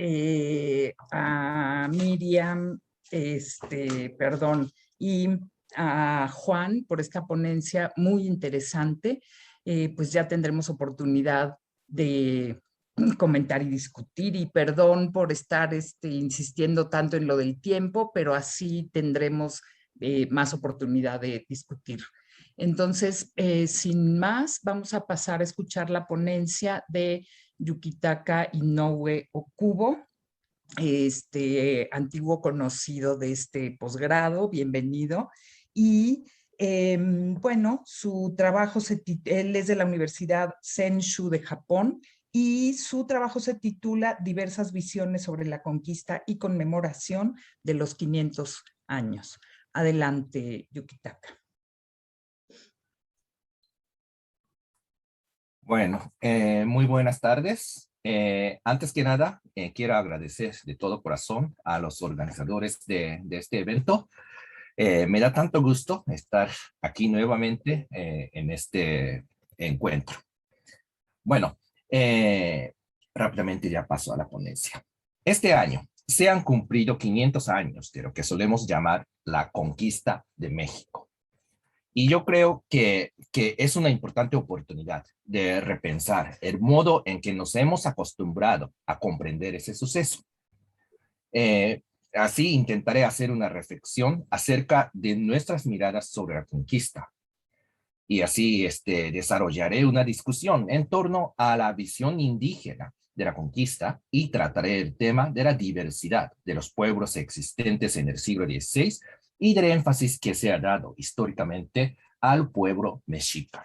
B: a Miriam, perdón, y a Juan por esta ponencia muy interesante. Pues ya tendremos oportunidad de comentar y discutir, y perdón por estar insistiendo tanto en lo del tiempo, pero así tendremos más oportunidad de discutir. Entonces, sin más, vamos a pasar a escuchar la ponencia de Yukitaka Inoue Okubo, antiguo conocido de este posgrado, bienvenido. Y bueno, su trabajo, él es de la Universidad Senshu de Japón, y su trabajo se titula Diversas visiones sobre la conquista y conmemoración de los 500 años. Adelante, Yukitaka.
A: Bueno, muy buenas tardes. Antes que nada, quiero agradecer de todo corazón a los organizadores de este evento. Me da tanto gusto estar aquí nuevamente en este encuentro. Bueno, rápidamente ya paso a la ponencia. Este año se han cumplido 500 años de lo que solemos llamar la conquista de México. Y yo creo que es una importante oportunidad de repensar el modo en que nos hemos acostumbrado a comprender ese suceso. Así intentaré hacer una reflexión acerca de nuestras miradas sobre la conquista. Y así desarrollaré una discusión en torno a la visión indígena de la conquista y trataré el tema de la diversidad de los pueblos existentes en el siglo XVI y del énfasis que se ha dado históricamente al pueblo mexica.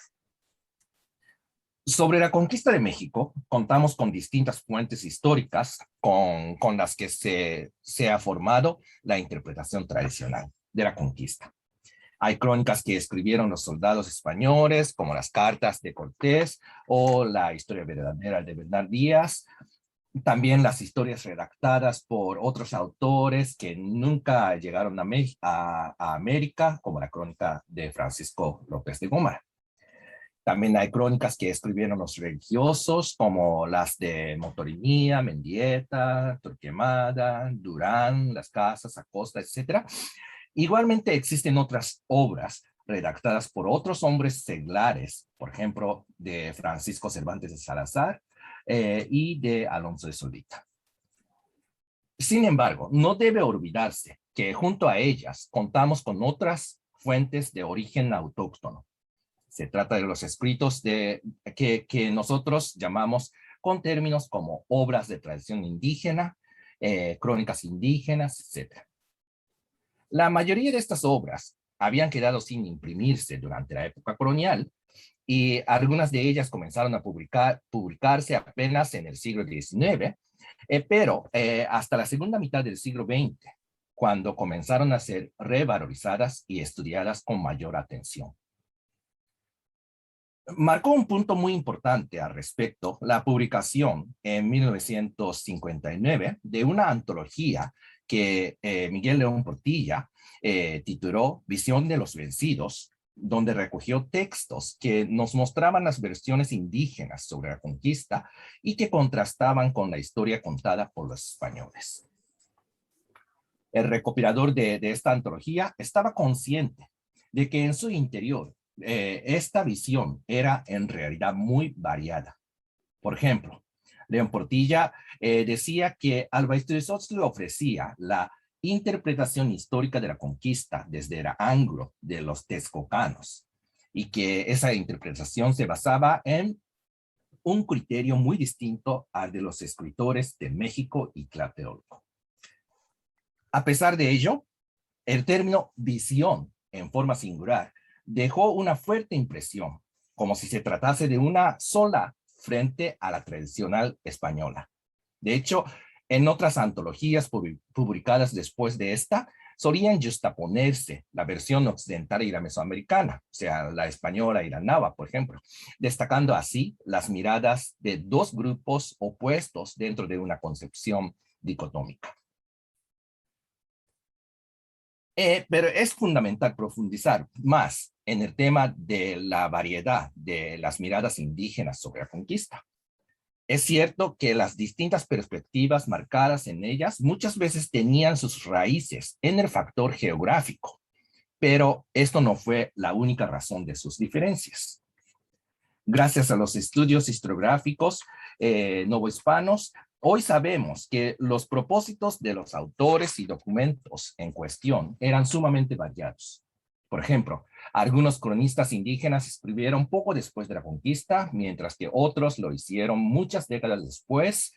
A: Sobre la conquista de México, contamos con distintas fuentes históricas con las que se ha formado la interpretación tradicional de la conquista. Hay crónicas que escribieron los soldados españoles, como las cartas de Cortés o la historia verdadera de Bernal Díaz. También las historias redactadas por otros autores que nunca llegaron a América, como la crónica de Francisco López de Gómara. También hay crónicas que escribieron los religiosos, como las de Motorinía, Mendieta, Torquemada, Durán, Las Casas, Acosta, etc. Igualmente existen otras obras redactadas por otros hombres seglares, por ejemplo, de Francisco Cervantes de Salazar, y de Alonso de Solita. Sin embargo, no debe olvidarse que junto a ellas contamos con otras fuentes de origen autóctono. Se trata de los escritos que nosotros llamamos con términos como obras de tradición indígena, crónicas indígenas, etc. La mayoría de estas obras habían quedado sin imprimirse durante la época colonial, y algunas de ellas comenzaron a publicarse apenas en el siglo XIX, pero hasta la segunda mitad del siglo XX, cuando comenzaron a ser revalorizadas y estudiadas con mayor atención. Marcó un punto muy importante al respecto la publicación en 1959 de una antología que Miguel León Portilla tituló Visión de los Vencidos, donde recogió textos que nos mostraban las versiones indígenas sobre la conquista y que contrastaban con la historia contada por los españoles. El recopilador de esta antología estaba consciente de que en su interior esta visión era en realidad muy variada. Por ejemplo, León Portilla decía que Alba-Estresotzli ofrecía la interpretación histórica de la conquista desde el ángulo de los texcocanos, y que esa interpretación se basaba en un criterio muy distinto al de los escritores de México y Tlatelolco. A pesar de ello, el término visión en forma singular dejó una fuerte impresión, como si se tratase de una sola frente a la tradicional española. De hecho, en otras antologías publicadas después de esta, solían justaponerse la versión occidental y la mesoamericana, o sea, la española y la náhuatl, por ejemplo, destacando así las miradas de dos grupos opuestos dentro de una concepción dicotómica. Pero es fundamental profundizar más en el tema de la variedad de las miradas indígenas sobre la conquista. Es cierto que las distintas perspectivas marcadas en ellas muchas veces tenían sus raíces en el factor geográfico, pero esto no fue la única razón de sus diferencias. Gracias a los estudios historiográficos novohispanos, hoy sabemos que los propósitos de los autores y documentos en cuestión eran sumamente variados. Por ejemplo, algunos cronistas indígenas escribieron poco después de la conquista, mientras que otros lo hicieron muchas décadas después.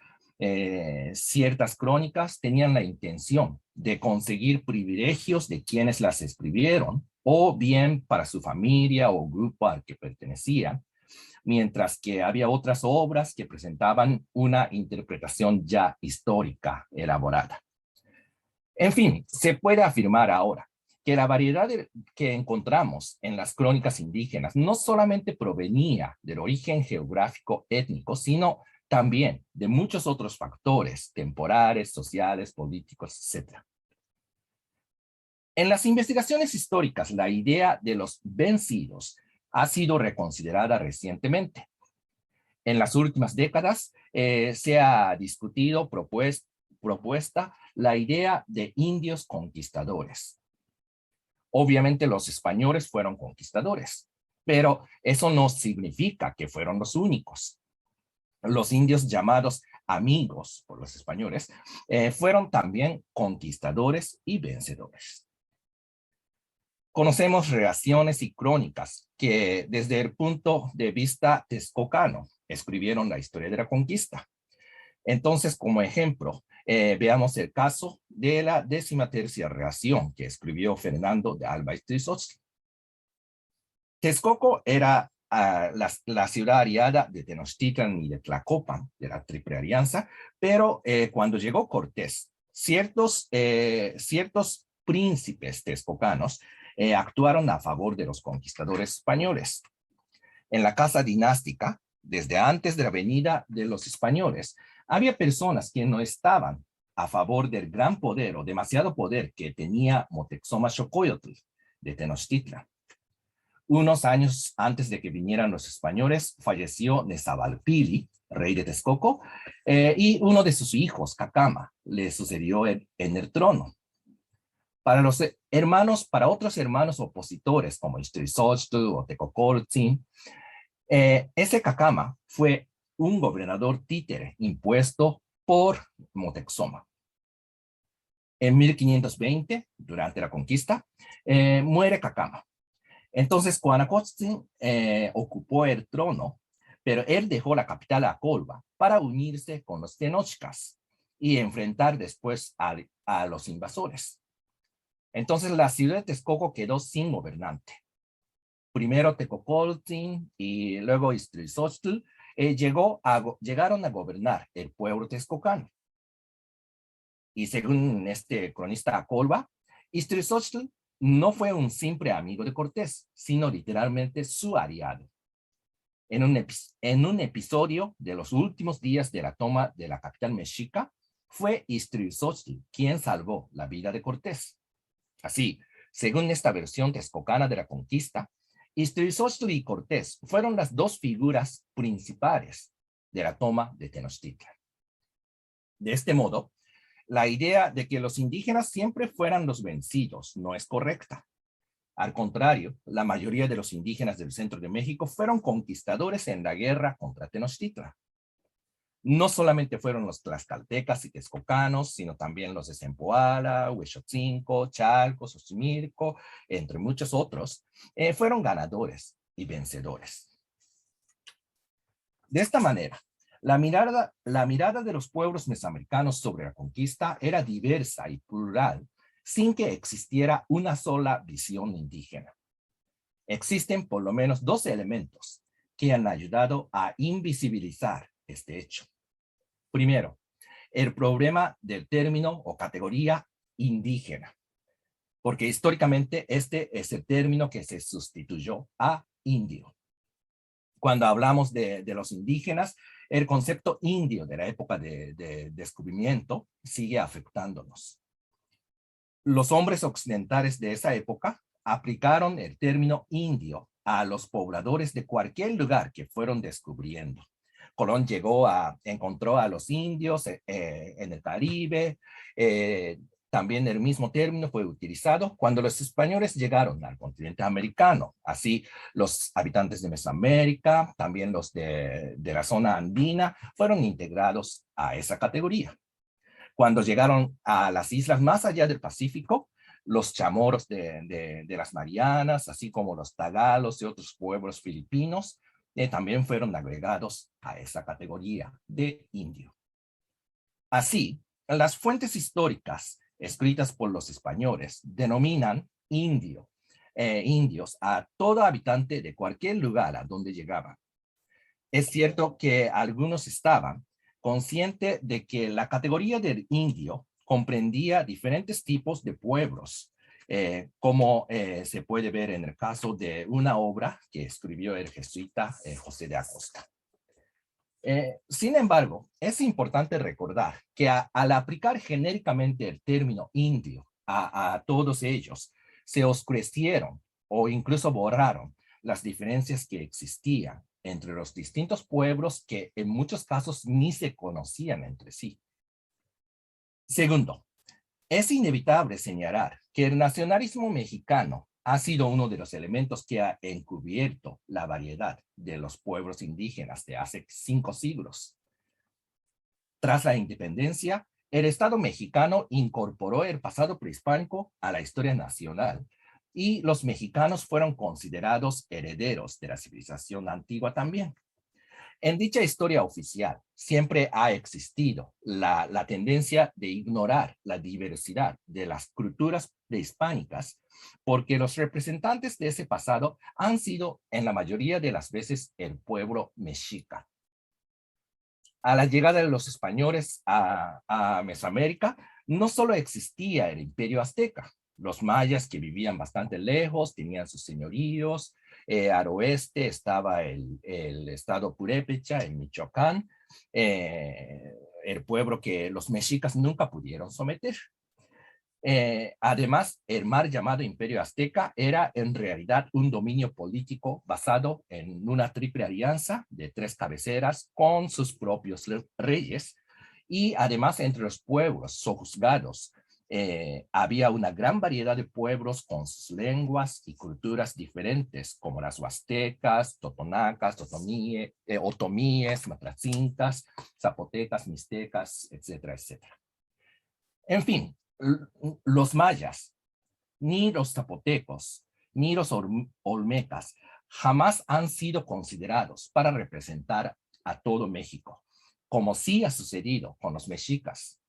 A: Ciertas crónicas tenían la intención de conseguir privilegios de quienes las escribieron, o bien para su familia o grupo al que pertenecían, mientras que había otras obras que presentaban una interpretación ya histórica elaborada. En fin, se puede afirmar ahora que la variedad que encontramos en las crónicas indígenas no solamente provenía del origen geográfico étnico, sino también de muchos otros factores temporales, sociales, políticos, etc. En las investigaciones históricas, la idea de los vencidos ha sido reconsiderada recientemente. En las últimas décadas se ha discutido, propuesta la idea de indios conquistadores. Obviamente los españoles fueron conquistadores, pero eso no significa que fueron los únicos. Los indios llamados amigos por los españoles fueron también conquistadores y vencedores. Conocemos relaciones y crónicas que desde el punto de vista texcocano escribieron la historia de la conquista. Entonces, como ejemplo, veamos el caso de la 13ª relación que escribió Fernando de Alba Istrizóchitl. Texcoco era la ciudad aliada de Tenochtitlan y de Tlacopan, de la Triple Alianza, pero cuando llegó Cortés, ciertos príncipes texcocanos actuaron a favor de los conquistadores españoles. En la casa dinástica, desde antes de la venida de los españoles, había personas que no estaban a favor del gran poder o demasiado poder que tenía Moctezuma Xocoyotl de Tenochtitlan. Unos años antes de que vinieran los españoles, falleció Nezahualpili, rey de Texcoco, y uno de sus hijos, Cacama, le sucedió en el trono. Para otros hermanos opositores como Istrizóchitl o Tecocoltzin, ese Cacama fue un gobernador títere impuesto por Moctezuma. En 1520, durante la conquista, muere Cacama. Entonces, Cuanacotzin ocupó el trono, pero él dejó la capital Acolba para unirse con los tenochcas y enfrentar después a los invasores. Entonces, la ciudad de Texcoco quedó sin gobernante. Primero Tecocoltzin y luego Istrizóchitl llegaron a gobernar el pueblo texcocano. Y según este cronista Acolba, Istrizóchitl no fue un simple amigo de Cortés, sino literalmente su aliado. En un episodio de los últimos días de la toma de la capital mexica, fue Istrizóchitl quien salvó la vida de Cortés. Así, según esta versión texcocana de la conquista, Istrizóchitl y Cortés fueron las dos figuras principales de la toma de Tenochtitlan. De este modo, la idea de que los indígenas siempre fueran los vencidos no es correcta. Al contrario, la mayoría de los indígenas del centro de México fueron conquistadores en la guerra contra Tenochtitlan. No solamente fueron los tlaxcaltecas y texcocanos, sino también los de Zempoala, Huexotzinco, Chalco, Xochimilco, entre muchos otros, fueron ganadores y vencedores. De esta manera, la mirada de los pueblos mesoamericanos sobre la conquista era diversa y plural, sin que existiera una sola visión indígena. Existen por lo menos dos elementos que han ayudado a invisibilizar este hecho. Primero, el problema del término o categoría indígena, porque históricamente este es el término que se sustituyó a indio. Cuando hablamos de los indígenas, el concepto indio de la época de descubrimiento sigue afectándonos. Los hombres occidentales de esa época aplicaron el término indio a los pobladores de cualquier lugar que fueron descubriendo, Colón encontró a los indios en el Caribe. También el mismo término fue utilizado cuando los españoles llegaron al continente americano. Así, los habitantes de Mesoamérica, también los de la zona andina, fueron integrados a esa categoría. Cuando llegaron a las islas más allá del Pacífico, los chamorros de las Marianas, así como los tagalos y otros pueblos filipinos, también fueron agregados a esa categoría de indio. Así, las fuentes históricas escritas por los españoles denominan indios a todo habitante de cualquier lugar a donde llegaban. Es cierto que algunos estaban conscientes de que la categoría del indio comprendía diferentes tipos de pueblos, como se puede ver en el caso de una obra que escribió el jesuita José de Acosta. Sin embargo, es importante recordar que al aplicar genéricamente el término indio a todos ellos, se oscurecieron o incluso borraron las diferencias que existían entre los distintos pueblos que en muchos casos ni se conocían entre sí. Segundo, es inevitable señalar que el nacionalismo mexicano ha sido uno de los elementos que ha encubierto la variedad de los pueblos indígenas de hace 5 siglos. Tras la independencia, el Estado mexicano incorporó el pasado prehispánico a la historia nacional y los mexicanos fueron considerados herederos de la civilización antigua también. En dicha historia oficial siempre ha existido la tendencia de ignorar la diversidad de las culturas prehispánicas porque los representantes de ese pasado han sido en la mayoría de las veces el pueblo mexica. A la llegada de los españoles a Mesoamérica, no solo existía el imperio azteca. Los mayas, que vivían bastante lejos, tenían sus señoríos. Al oeste estaba el estado Purépecha, en Michoacán, el pueblo que los mexicas nunca pudieron someter. Además, el mal llamado Imperio Azteca era en realidad un dominio político basado en una triple alianza de 3 cabeceras con sus propios reyes, y además entre los pueblos sojuzgados había una gran variedad de pueblos con sus lenguas y culturas diferentes, como las huastecas, totonacas, otomíes, matracincas, zapotecas, mixtecas, etcétera, etcétera. En fin, los mayas, ni los zapotecos, ni los olmecas jamás han sido considerados para representar a todo México, como sí ha sucedido con los mexicas.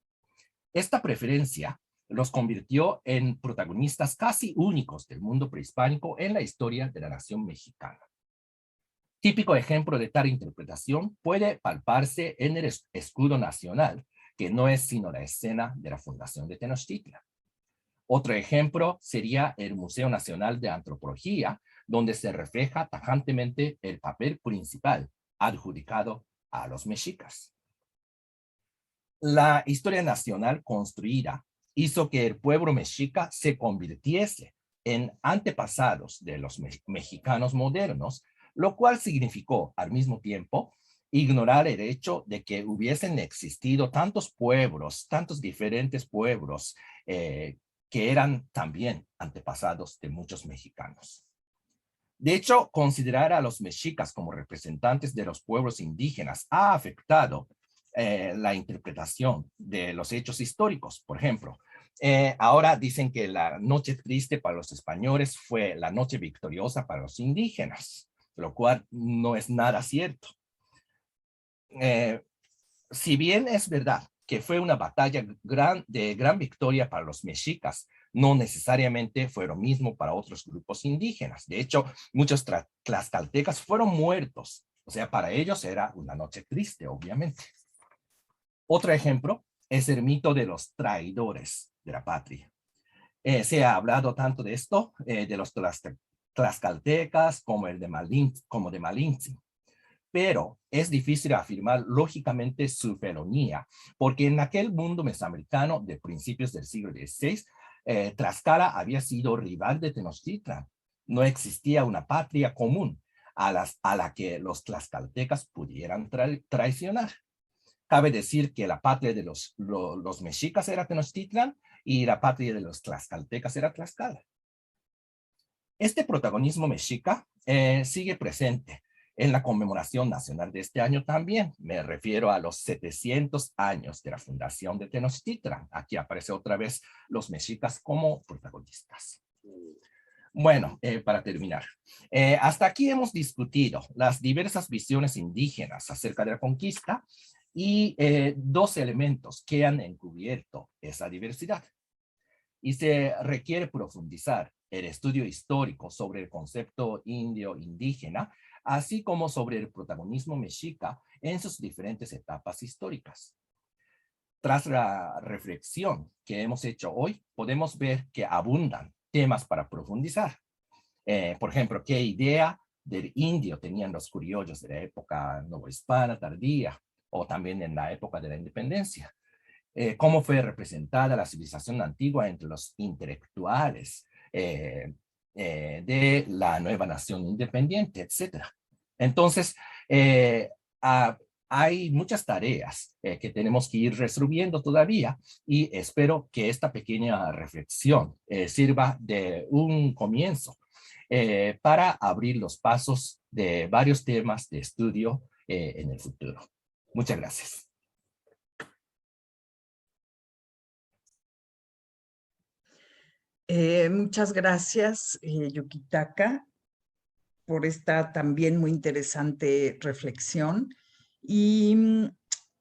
A: Esta preferencia los convirtió en protagonistas casi únicos del mundo prehispánico en la historia de la nación mexicana. Típico ejemplo de tal interpretación puede palparse en el escudo nacional, que no es sino la escena de la fundación de Tenochtitlan. Otro ejemplo sería el Museo Nacional de Antropología, donde se refleja tajantemente el papel principal adjudicado a los mexicas. La historia nacional construida hizo que el pueblo mexica se convirtiese en antepasados de los mexicanos modernos, lo cual significó al mismo tiempo ignorar el hecho de que hubiesen existido tantos pueblos, tantos diferentes pueblos que eran también antepasados de muchos mexicanos. De hecho, considerar a los mexicas como representantes de los pueblos indígenas ha afectado la interpretación de los hechos históricos. Por ejemplo, ahora dicen que la noche triste para los españoles fue la noche victoriosa para los indígenas, lo cual no es nada cierto. Si bien es verdad que fue una batalla de gran victoria para los mexicas, no necesariamente fue lo mismo para otros grupos indígenas. De hecho, muchos tlaxcaltecas fueron muertos. O sea, para ellos era una noche triste, obviamente. Otro ejemplo es el mito de los traidores de la patria. Se ha hablado tanto de esto, de los tlaxcaltecas como de Malinche. Pero es difícil afirmar lógicamente su felonía, porque en aquel mundo mesoamericano de principios del siglo XVI, Tlaxcala había sido rival de Tenochtitlan. No existía una patria común. a la que los tlaxcaltecas pudieran traicionar. Cabe decir que la patria de los mexicas era Tenochtitlan y la patria de los tlaxcaltecas era Tlaxcala. Este protagonismo mexica sigue presente en la conmemoración nacional de este año también. Me refiero a los 700 años de la fundación de Tenochtitlan. Aquí aparece otra vez los mexicas como protagonistas. Bueno, para terminar, hasta aquí hemos discutido las diversas visiones indígenas acerca de la conquista y dos elementos que han encubierto esa diversidad. Y se requiere profundizar el estudio histórico sobre el concepto indio-indígena, así como sobre el protagonismo mexica en sus diferentes etapas históricas. Tras la reflexión que hemos hecho hoy, podemos ver que abundan temas para profundizar. Por ejemplo, ¿qué idea del indio tenían los criollos de la época novohispana tardía o también en la época de la independencia? ¿Cómo fue representada la civilización antigua entre los intelectuales de la nueva nación independiente, etcétera? Entonces, hay muchas tareas que tenemos que ir resolviendo todavía y espero que esta pequeña reflexión sirva de un comienzo para abrir los pasos de varios temas de estudio en el futuro. Muchas gracias.
B: Muchas gracias, Yukitaka, por esta también muy interesante reflexión. Y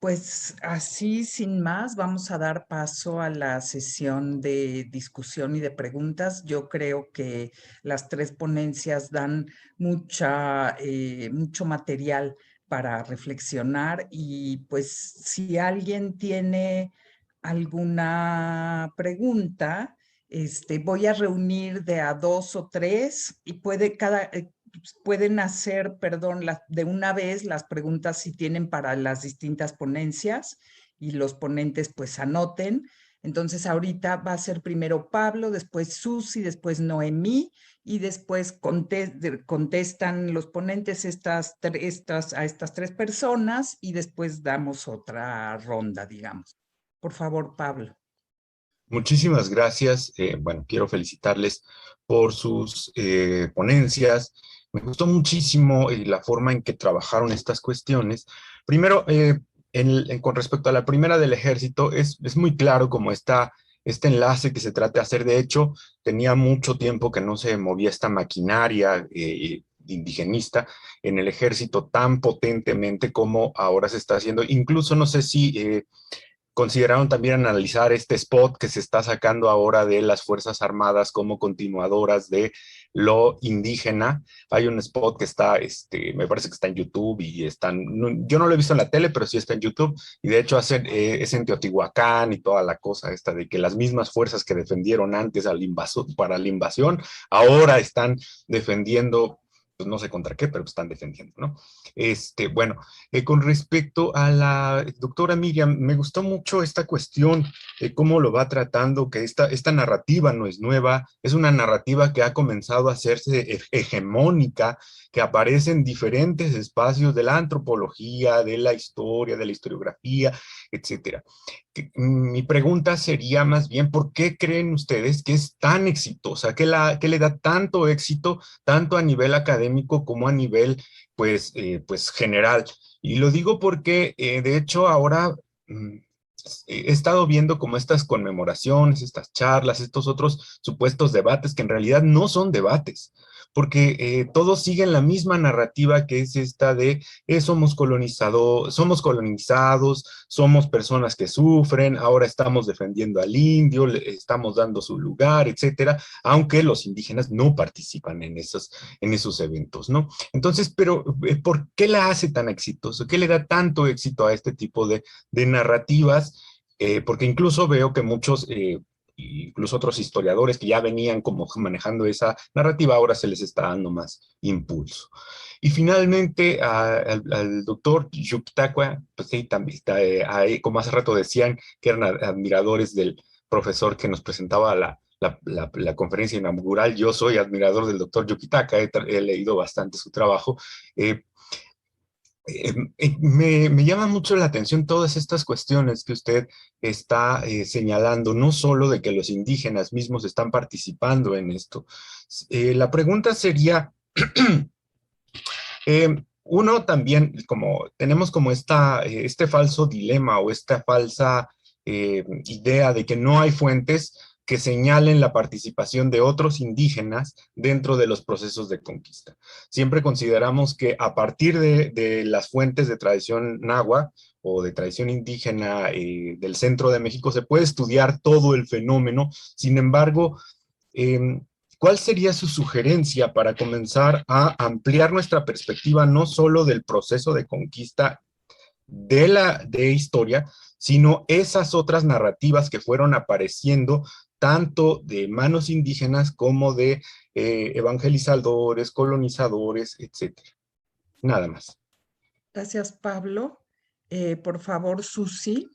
B: pues así, sin más, vamos a dar paso a la sesión de discusión y de preguntas. Yo creo que las tres ponencias dan mucho material para reflexionar y pues si alguien tiene alguna pregunta, voy a reunir de a 2 o 3 y pueden hacer, perdón, de una vez las preguntas si tienen para las distintas ponencias y los ponentes pues anoten. Entonces ahorita va a ser primero Pablo, después Susi, después Noemí y después contestan los ponentes a estas tres personas y después damos otra ronda, digamos. Por favor, Pablo.
G: Muchísimas gracias. Bueno, quiero felicitarles por sus ponencias. Me gustó muchísimo la forma en que trabajaron estas cuestiones. Primero, con respecto a la primera del ejército, es muy claro como está este enlace que se trata de hacer. De hecho, tenía mucho tiempo que no se movía esta maquinaria indigenista en el ejército tan potentemente como ahora se está haciendo. Incluso no sé si consideraron también analizar este spot que se está sacando ahora de las Fuerzas Armadas como continuadoras de lo indígena. Hay un spot que está, me parece que está en YouTube y yo no lo he visto en la tele, pero sí está en YouTube, y de hecho es en Teotihuacán y toda la cosa esta de que las mismas fuerzas que defendieron antes para la invasión, ahora están defendiendo, pues no sé contra qué, pero están defendiendo, ¿no? Bueno, con respecto a la doctora Miriam, me gustó mucho esta cuestión, cómo lo va tratando, que esta narrativa no es nueva, es una narrativa que ha comenzado a hacerse hegemónica, que aparece en diferentes espacios de la antropología, de la historia, de la historiografía, etcétera. Mi pregunta sería más bien, ¿por qué creen ustedes que es tan exitosa? ¿Qué le da tanto éxito, tanto a nivel académico como a nivel, pues general? Y lo digo porque, de hecho, ahora he estado viendo como estas conmemoraciones, estas charlas, estos otros supuestos debates que en realidad no son debates, porque todos siguen la misma narrativa que es esta de somos colonizados, somos personas que sufren, ahora estamos defendiendo al indio, le estamos dando su lugar, etcétera, aunque los indígenas no participan en esos eventos, ¿no? Entonces, pero ¿por qué la hace tan exitoso? ¿Qué le da tanto éxito a este tipo de narrativas? Porque incluso veo que muchos incluso otros historiadores que ya venían como manejando esa narrativa, ahora se les está dando más impulso. Y finalmente al doctor Yukitaka, pues sí, también como hace rato decían que eran admiradores del profesor que nos presentaba la conferencia inaugural. Yo soy admirador del doctor Yukitaka, he leído bastante su trabajo. Me llama mucho la atención todas estas cuestiones que usted está señalando, no solo de que los indígenas mismos están participando en esto. La pregunta sería, uno también, como tenemos como este falso dilema o esta falsa idea de que no hay fuentes que señalen la participación de otros indígenas dentro de los procesos de conquista. Siempre consideramos que a partir de las fuentes de tradición náhuatl o de tradición indígena del centro de México se puede estudiar todo el fenómeno. Sin embargo, ¿cuál sería su sugerencia para comenzar a ampliar nuestra perspectiva no solo del proceso de conquista de historia, sino esas otras narrativas que fueron apareciendo tanto de manos indígenas como de evangelizadores, colonizadores, etcétera? Nada más.
B: Gracias, Pablo. Por favor, Susi.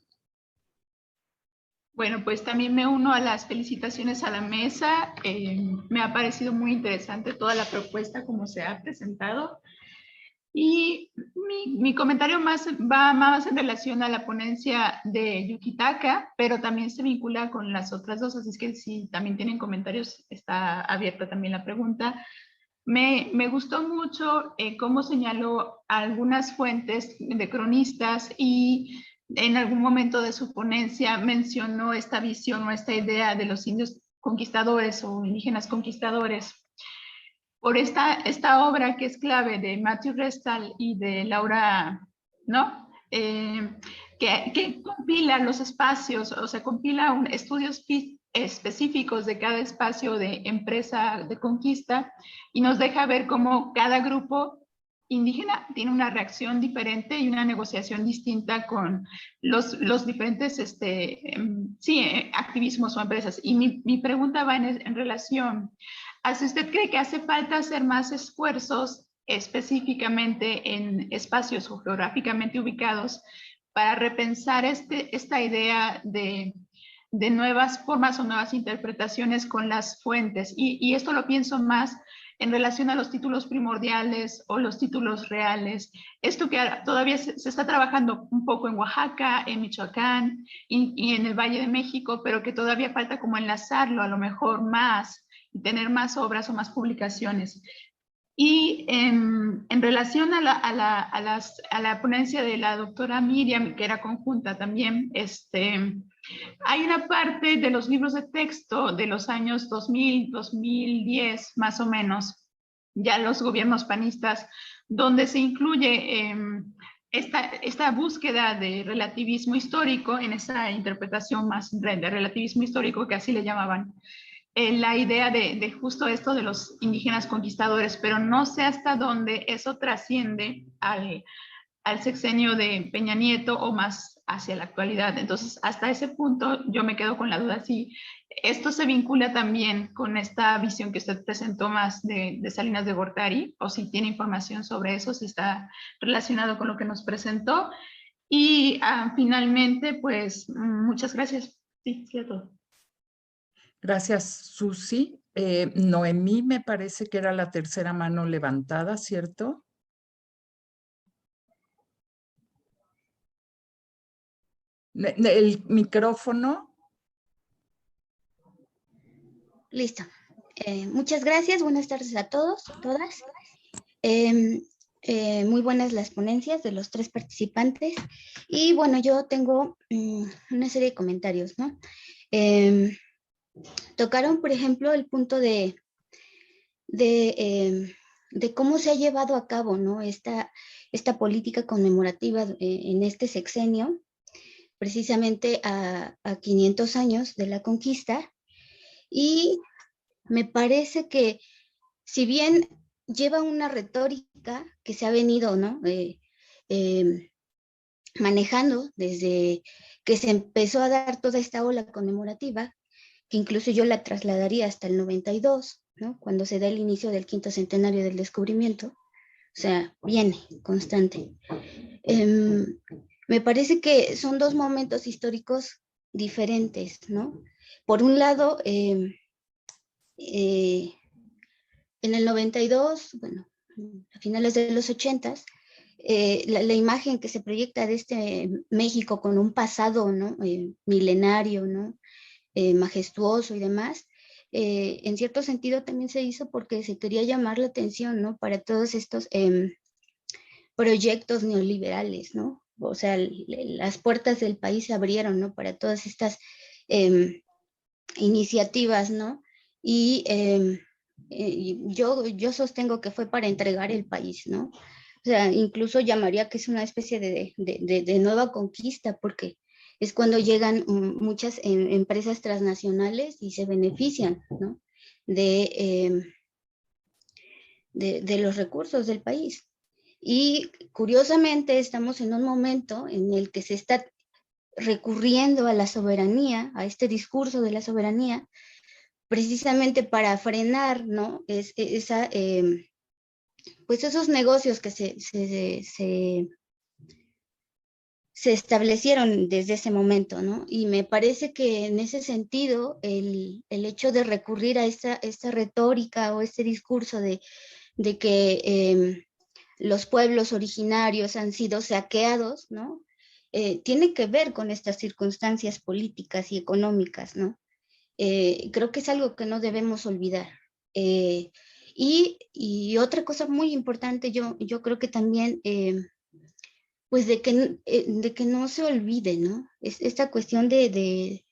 H: Bueno, pues también me uno a las felicitaciones a la mesa. Me ha parecido muy interesante toda la propuesta como se ha presentado. Y mi comentario va más en relación a la ponencia de Yukitaka, pero también se vincula con las otras dos, así es que si también tienen comentarios, está abierta también la pregunta. Me gustó mucho cómo señaló algunas fuentes de cronistas y en algún momento de su ponencia mencionó esta visión o esta idea de los indios conquistadores o indígenas conquistadores. Por esta obra que es clave de Matthew Restall y de Laura, ¿no? Que compila los espacios, o sea, compila estudios específicos de cada espacio de empresa de conquista y nos deja ver cómo cada grupo indígena tiene una reacción diferente y una negociación distinta con los diferentes activismos o empresas. Y mi pregunta va en relación a si usted cree que hace falta hacer más esfuerzos específicamente en espacios o geográficamente ubicados para repensar esta idea de nuevas formas o nuevas interpretaciones con las fuentes. Y esto lo pienso más en relación a los títulos primordiales o los títulos reales. Esto que todavía se está trabajando un poco en Oaxaca, en Michoacán y en el Valle de México, pero que todavía falta como enlazarlo a lo mejor más y tener más obras o más publicaciones. Y en relación a la ponencia de la doctora Miriam, que era conjunta también, hay una parte de los libros de texto de los años 2000, 2010, más o menos, ya los gobiernos panistas, donde se incluye esta búsqueda de relativismo histórico, en esa interpretación más de relativismo histórico, que así le llamaban, la idea de justo esto de los indígenas conquistadores, pero no sé hasta dónde eso trasciende al sexenio de Peña Nieto o más hacia la actualidad. Entonces, hasta ese punto yo me quedo con la duda si esto se vincula también con esta visión que usted presentó más de Salinas de Gortari, o si tiene información sobre eso, si está relacionado con lo que nos presentó. Y finalmente, pues, muchas gracias. Sí, sí, a todo.
B: Gracias, Susi. Noemí me parece que era la tercera mano levantada, ¿cierto? El micrófono.
I: Listo. Muchas gracias. Buenas tardes a todos, todas. Muy buenas las ponencias de los tres participantes. Y bueno, yo tengo una serie de comentarios, ¿no? Tocaron, por ejemplo, el punto de cómo se ha llevado a cabo, ¿no? Esta política conmemorativa en este sexenio, precisamente a 500 años de la conquista. Y me parece que, si bien lleva una retórica que se ha venido, ¿no? Manejando desde que se empezó a dar toda esta ola conmemorativa, que incluso yo la trasladaría hasta el 92, ¿no? Cuando se da el inicio del 5º centenario del descubrimiento. O sea, viene constante. Me parece que son dos momentos históricos diferentes, ¿no? Por un lado, En el 92, bueno, a finales de los 80s, la imagen que se proyecta de este México con un pasado, ¿no? Milenario, ¿no? Majestuoso y demás, en cierto sentido también se hizo porque se quería llamar la atención, ¿no? Para todos estos proyectos neoliberales, ¿no? O sea, las puertas del país se abrieron, ¿no? Para todas estas iniciativas, ¿no? Y yo sostengo que fue para entregar el país, ¿no? O sea, incluso llamaría que es una especie de nueva conquista, porque es cuando llegan muchas empresas transnacionales y se benefician, ¿no? de los recursos del país. Y curiosamente estamos en un momento en el que se está recurriendo a la soberanía, a este discurso de la soberanía, precisamente para frenar, ¿no? Pues esos negocios que se establecieron desde ese momento, ¿no? Y me parece que en ese sentido, el hecho de recurrir a esta retórica o este discurso de que los pueblos originarios han sido saqueados, ¿no? Tiene que ver con estas circunstancias políticas y económicas, ¿no? Creo que es algo que no debemos olvidar. Y otra cosa muy importante, yo creo que también, pues de que no se olvide, ¿no? Esta cuestión de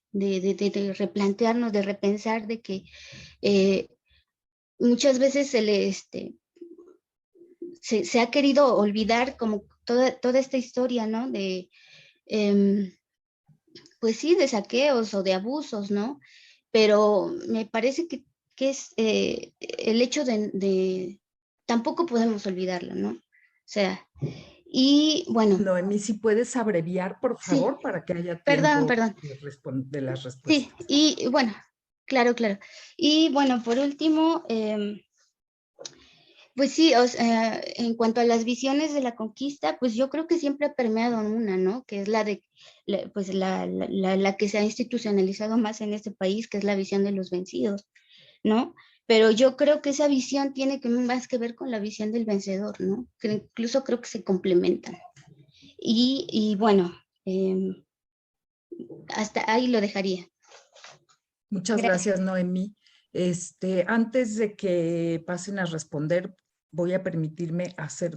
I: replantearnos, de repensar, de que muchas veces se ha querido olvidar como toda esta historia, ¿no? Pues sí, de saqueos o de abusos, ¿no? Pero me parece que es el hecho tampoco podemos olvidarlo, ¿no? O sea, y bueno.
B: Noemí, si puedes abreviar, por favor, sí, para que haya
I: tiempo
B: perdón. De las respuestas.
I: Sí, y bueno, claro. Y bueno, por último, pues sí, o sea, en cuanto a las visiones de la conquista, pues yo creo que siempre ha permeado una, ¿no? Que es la que se ha institucionalizado más en este país, que es la visión de los vencidos, ¿no? Pero yo creo que esa visión tiene más que ver con la visión del vencedor, ¿no? Que incluso creo que se complementan. Y bueno, hasta ahí lo dejaría.
B: Muchas gracias, Noemí. Antes de que pasen a responder, voy a permitirme hacer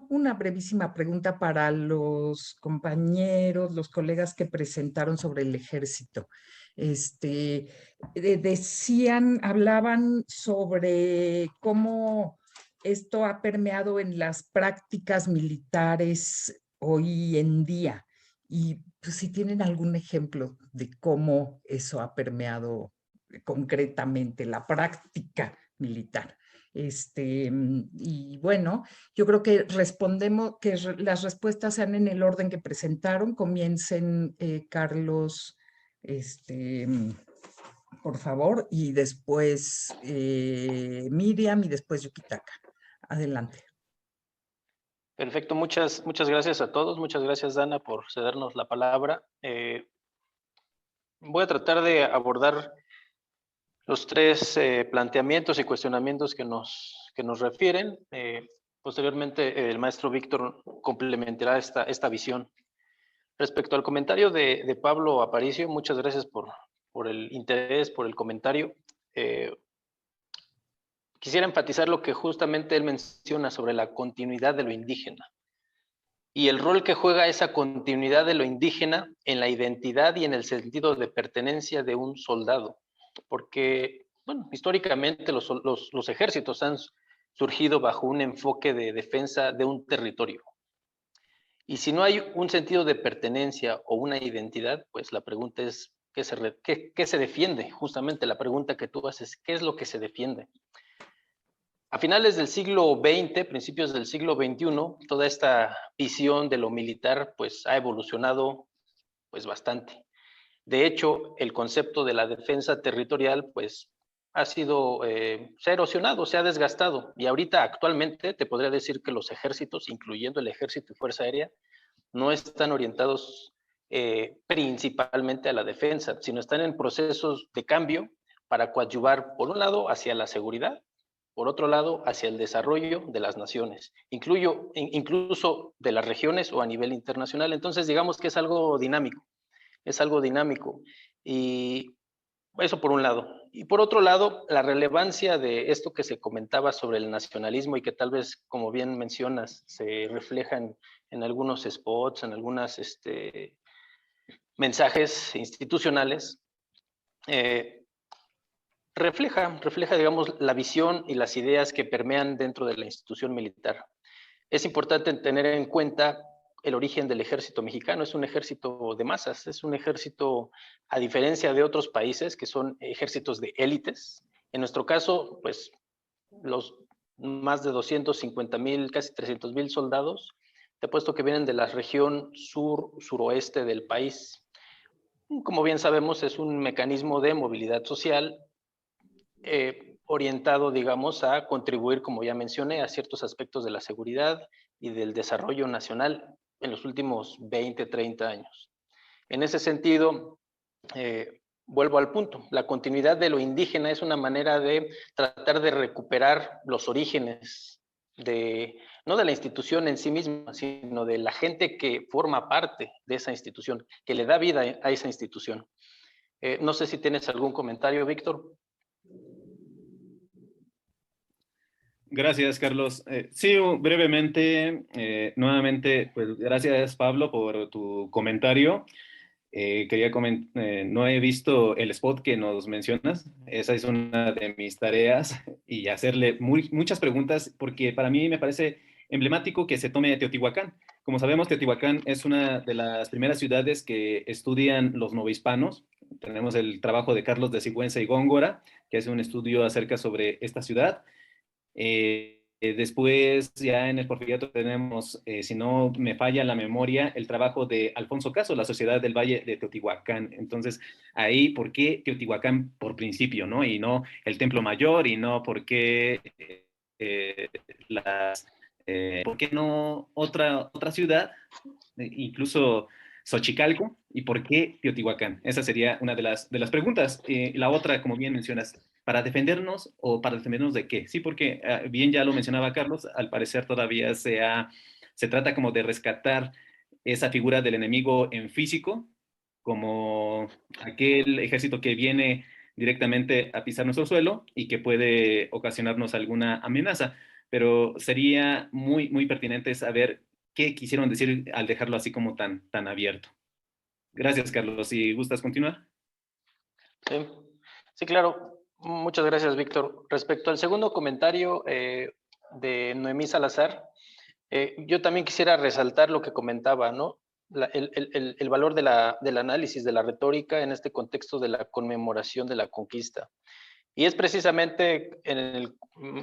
B: una brevísima pregunta para los compañeros, los colegas que presentaron sobre el ejército. Hablaban sobre cómo esto ha permeado en las prácticas militares hoy en día. Y pues, si tienen algún ejemplo de cómo eso ha permeado concretamente la práctica militar. Y bueno, yo creo que respondemos, que las respuestas sean en el orden que presentaron. Comiencen, Carlos, por favor, y después Miriam y después Yukitaka. Adelante.
E: Perfecto, muchas gracias a todos. Muchas gracias, Dana, por cedernos la palabra. Voy a tratar de abordar los tres planteamientos y cuestionamientos que nos refieren. Posteriormente, el maestro Víctor complementará esta visión. Respecto al comentario de Pablo Aparicio, muchas gracias por el interés, por el comentario. Quisiera enfatizar lo que justamente él menciona sobre la continuidad de lo indígena y el rol que juega esa continuidad de lo indígena en la identidad y en el sentido de pertenencia de un soldado. Porque, bueno, históricamente los ejércitos han surgido bajo un enfoque de defensa de un territorio. Y si no hay un sentido de pertenencia o una identidad, pues la pregunta es, ¿qué se defiende? Justamente la pregunta que tú haces, ¿qué es lo que se defiende? A finales del siglo XX, principios del siglo XXI, toda esta visión de lo militar pues ha evolucionado pues bastante. De hecho, el concepto de la defensa territorial pues se ha erosionado, se ha desgastado. Y ahorita actualmente te podría decir que los ejércitos, incluyendo el Ejército y Fuerza Aérea, no están orientados principalmente a la defensa, sino están en procesos de cambio para coadyuvar, por un lado, hacia la seguridad, por otro lado, hacia el desarrollo de las naciones, incluso de las regiones o a nivel internacional. Entonces, digamos que es algo dinámico, y eso por un lado. Y por otro lado, la relevancia de esto que se comentaba sobre el nacionalismo y que tal vez, como bien mencionas, se refleja en algunos spots, en algunos mensajes institucionales, refleja, digamos, la visión y las ideas que permean dentro de la institución militar. Es importante tener en cuenta el origen del ejército mexicano. Es un ejército de masas, es un ejército, a diferencia de otros países que son ejércitos de élites. En nuestro caso, pues, los más de 250,000, casi 300,000 soldados, te he puesto que vienen de la región suroeste del país. Como bien sabemos, es un mecanismo de movilidad social orientado, digamos, a contribuir, como ya mencioné, a ciertos aspectos de la seguridad y del desarrollo nacional en los últimos 20, 30 años. En ese sentido, vuelvo al punto, la continuidad de lo indígena es una manera de tratar de recuperar los orígenes no de la institución en sí misma, sino de la gente que forma parte de esa institución, que le da vida a esa institución. No sé si tienes algún comentario, Víctor.
C: Gracias, Carlos. Sí, brevemente, nuevamente, pues gracias, Pablo, por tu comentario. No he visto el spot que nos mencionas. Esa es una de mis tareas y hacerle muchas preguntas porque para mí me parece emblemático que se tome Teotihuacán. Como sabemos, Teotihuacán es una de las primeras ciudades que estudian los novohispanos. Tenemos el trabajo de Carlos de Sigüenza y Góngora, que hace un estudio acerca sobre esta ciudad. Después, ya en el Porfiriato tenemos, si no me falla la memoria, el trabajo de Alfonso Caso, la Sociedad del Valle de Teotihuacán. Entonces, ahí, ¿por qué Teotihuacán por principio, no? Y no el Templo Mayor, y no por qué ¿por qué no otra ciudad, incluso Xochicalco, y por qué Teotihuacán? Esa sería una de las preguntas. La otra, como bien mencionas, ¿para defendernos o para defendernos de qué? Sí, porque bien ya lo mencionaba Carlos, al parecer todavía se trata como de rescatar esa figura del enemigo en físico, como aquel ejército que viene directamente a pisar nuestro suelo y que puede ocasionarnos alguna amenaza. Pero sería muy, muy pertinente saber qué quisieron decir al dejarlo así como tan abierto. Gracias, Carlos. Si gustas continuar.
E: Sí, claro. Muchas gracias, Víctor. Respecto al segundo comentario de Noemí Salazar, yo también quisiera resaltar lo que comentaba, ¿no? El valor del análisis, de la retórica en este contexto de la conmemoración de la conquista. Y es precisamente el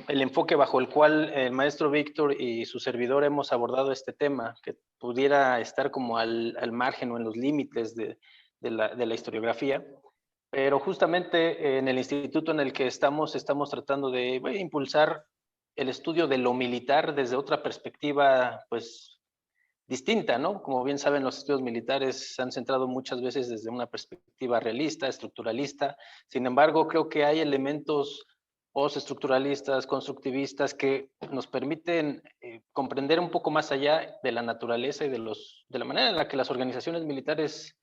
E: enfoque bajo el cual el maestro Víctor y su servidor hemos abordado este tema, que pudiera estar como al margen o en los límites de la historiografía. Pero justamente en el instituto en el que estamos tratando de impulsar el estudio de lo militar desde otra perspectiva, pues, distinta, ¿no? Como bien saben, los estudios militares se han centrado muchas veces desde una perspectiva realista, estructuralista. Sin embargo, creo que hay elementos postestructuralistas, constructivistas, que nos permiten comprender un poco más allá de la naturaleza y de la manera en la que las organizaciones militares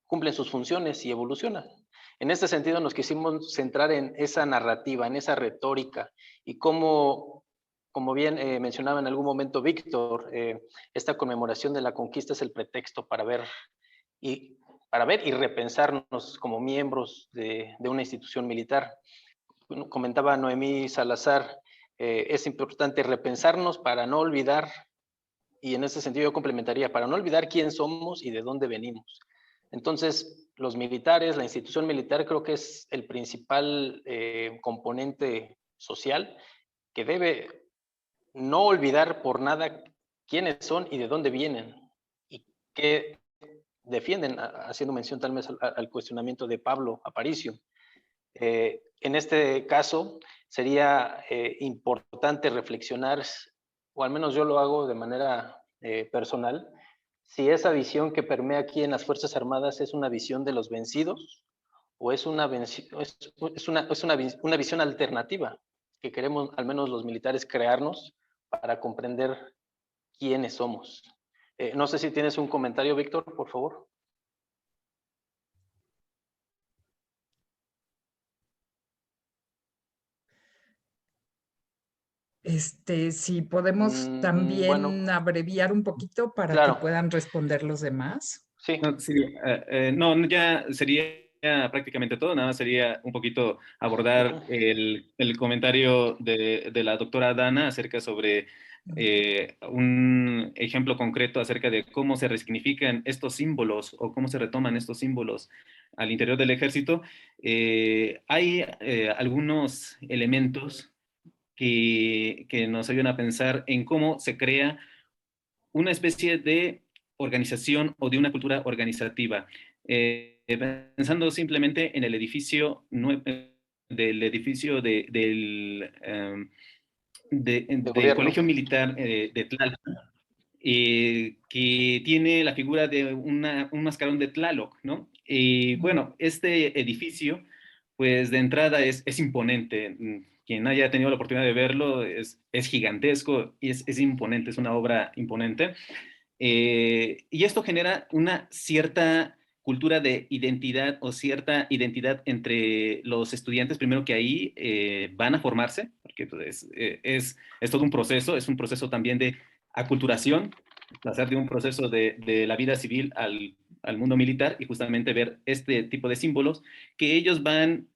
E: cumplen sus funciones y evolucionan. En este sentido, nos quisimos centrar en esa narrativa, en esa retórica, y como bien mencionaba en algún momento Víctor, esta conmemoración de la conquista es el pretexto para ver y repensarnos como miembros de una institución militar. Comentaba Noemí Salazar, es importante repensarnos para no olvidar, y en ese sentido yo complementaría, para no olvidar quién somos y de dónde venimos. Entonces, los militares, la institución militar, creo que es el principal componente social que debe no olvidar por nada quiénes son y de dónde vienen y qué defienden, haciendo mención tal vez al cuestionamiento de Pablo Aparicio. En este caso, sería importante reflexionar, o al menos yo lo hago de manera personal, si esa visión que permea aquí en las Fuerzas Armadas es una visión de los vencidos o es una visión alternativa que queremos, al menos los militares, crearnos para comprender quiénes somos? No sé si tienes un comentario, Víctor, por favor.
B: Si podemos también
E: bueno,
B: abreviar un poquito para
E: claro.
B: que puedan responder los demás.
E: Sí.
C: No, ya sería prácticamente todo, nada más sería un poquito abordar el comentario de la doctora Dana acerca sobre un ejemplo concreto acerca de cómo se resignifican estos símbolos o cómo se retoman estos símbolos al interior del ejército. Hay algunos elementos que nos ayudan a pensar en cómo se crea una especie de organización o de una cultura organizativa. Pensando simplemente en el edificio del Colegio Militar de Tlaloc, que tiene la figura de un mascarón de Tlaloc, ¿no? Y bueno, este edificio, pues de entrada es imponente. Quien haya tenido la oportunidad de verlo es gigantesco y es imponente, es una obra imponente. Y esto genera una cierta cultura de identidad o cierta identidad entre los estudiantes, primero que ahí van a formarse, porque pues, es todo un proceso, es un proceso también de aculturación, pasar de un proceso de la vida civil al mundo militar y justamente ver este tipo de símbolos que ellos van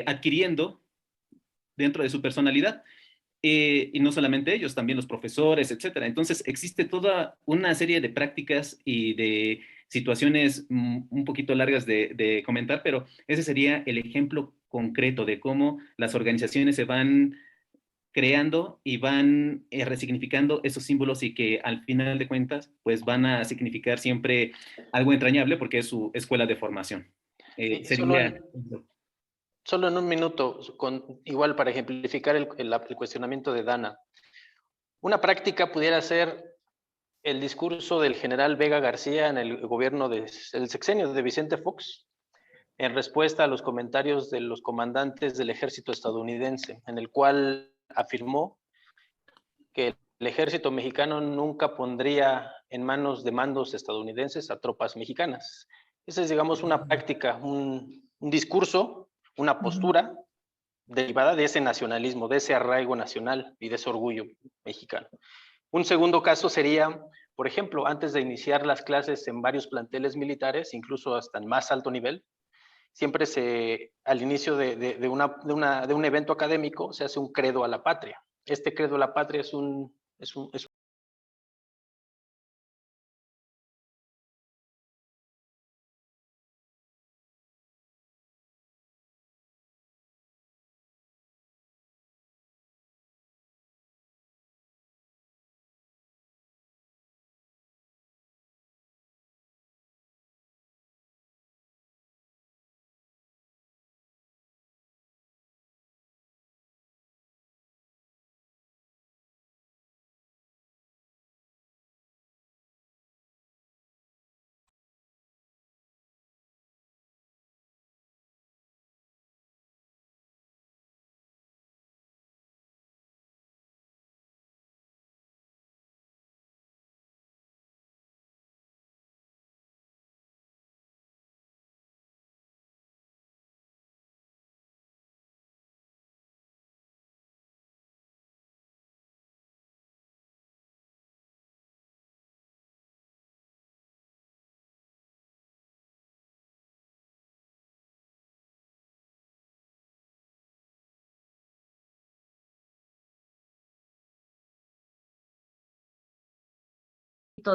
C: adquiriendo dentro de su personalidad. Y no solamente ellos, también los profesores, etcétera. Entonces existe toda una serie de prácticas y de situaciones un poquito largas de comentar, pero ese sería el ejemplo concreto de cómo las organizaciones se van creando y van resignificando esos símbolos y que al final de cuentas pues van a significar siempre algo entrañable porque es su escuela de formación.
E: Solo en un minuto, igual para ejemplificar el cuestionamiento de Dana. Una práctica pudiera ser el discurso del general Vega García en el gobierno del sexenio de Vicente Fox, en respuesta a los comentarios de los comandantes del ejército estadounidense, en el cual afirmó que el ejército mexicano nunca pondría en manos de mandos estadounidenses a tropas mexicanas. Esa es, digamos, una práctica, un discurso, una postura derivada de ese nacionalismo, de ese arraigo nacional y de ese orgullo mexicano. Un segundo caso sería, por ejemplo, antes de iniciar las clases en varios planteles militares, incluso hasta en más alto nivel, siempre al inicio de un evento académico se hace un credo a la patria. Este credo a la patria es un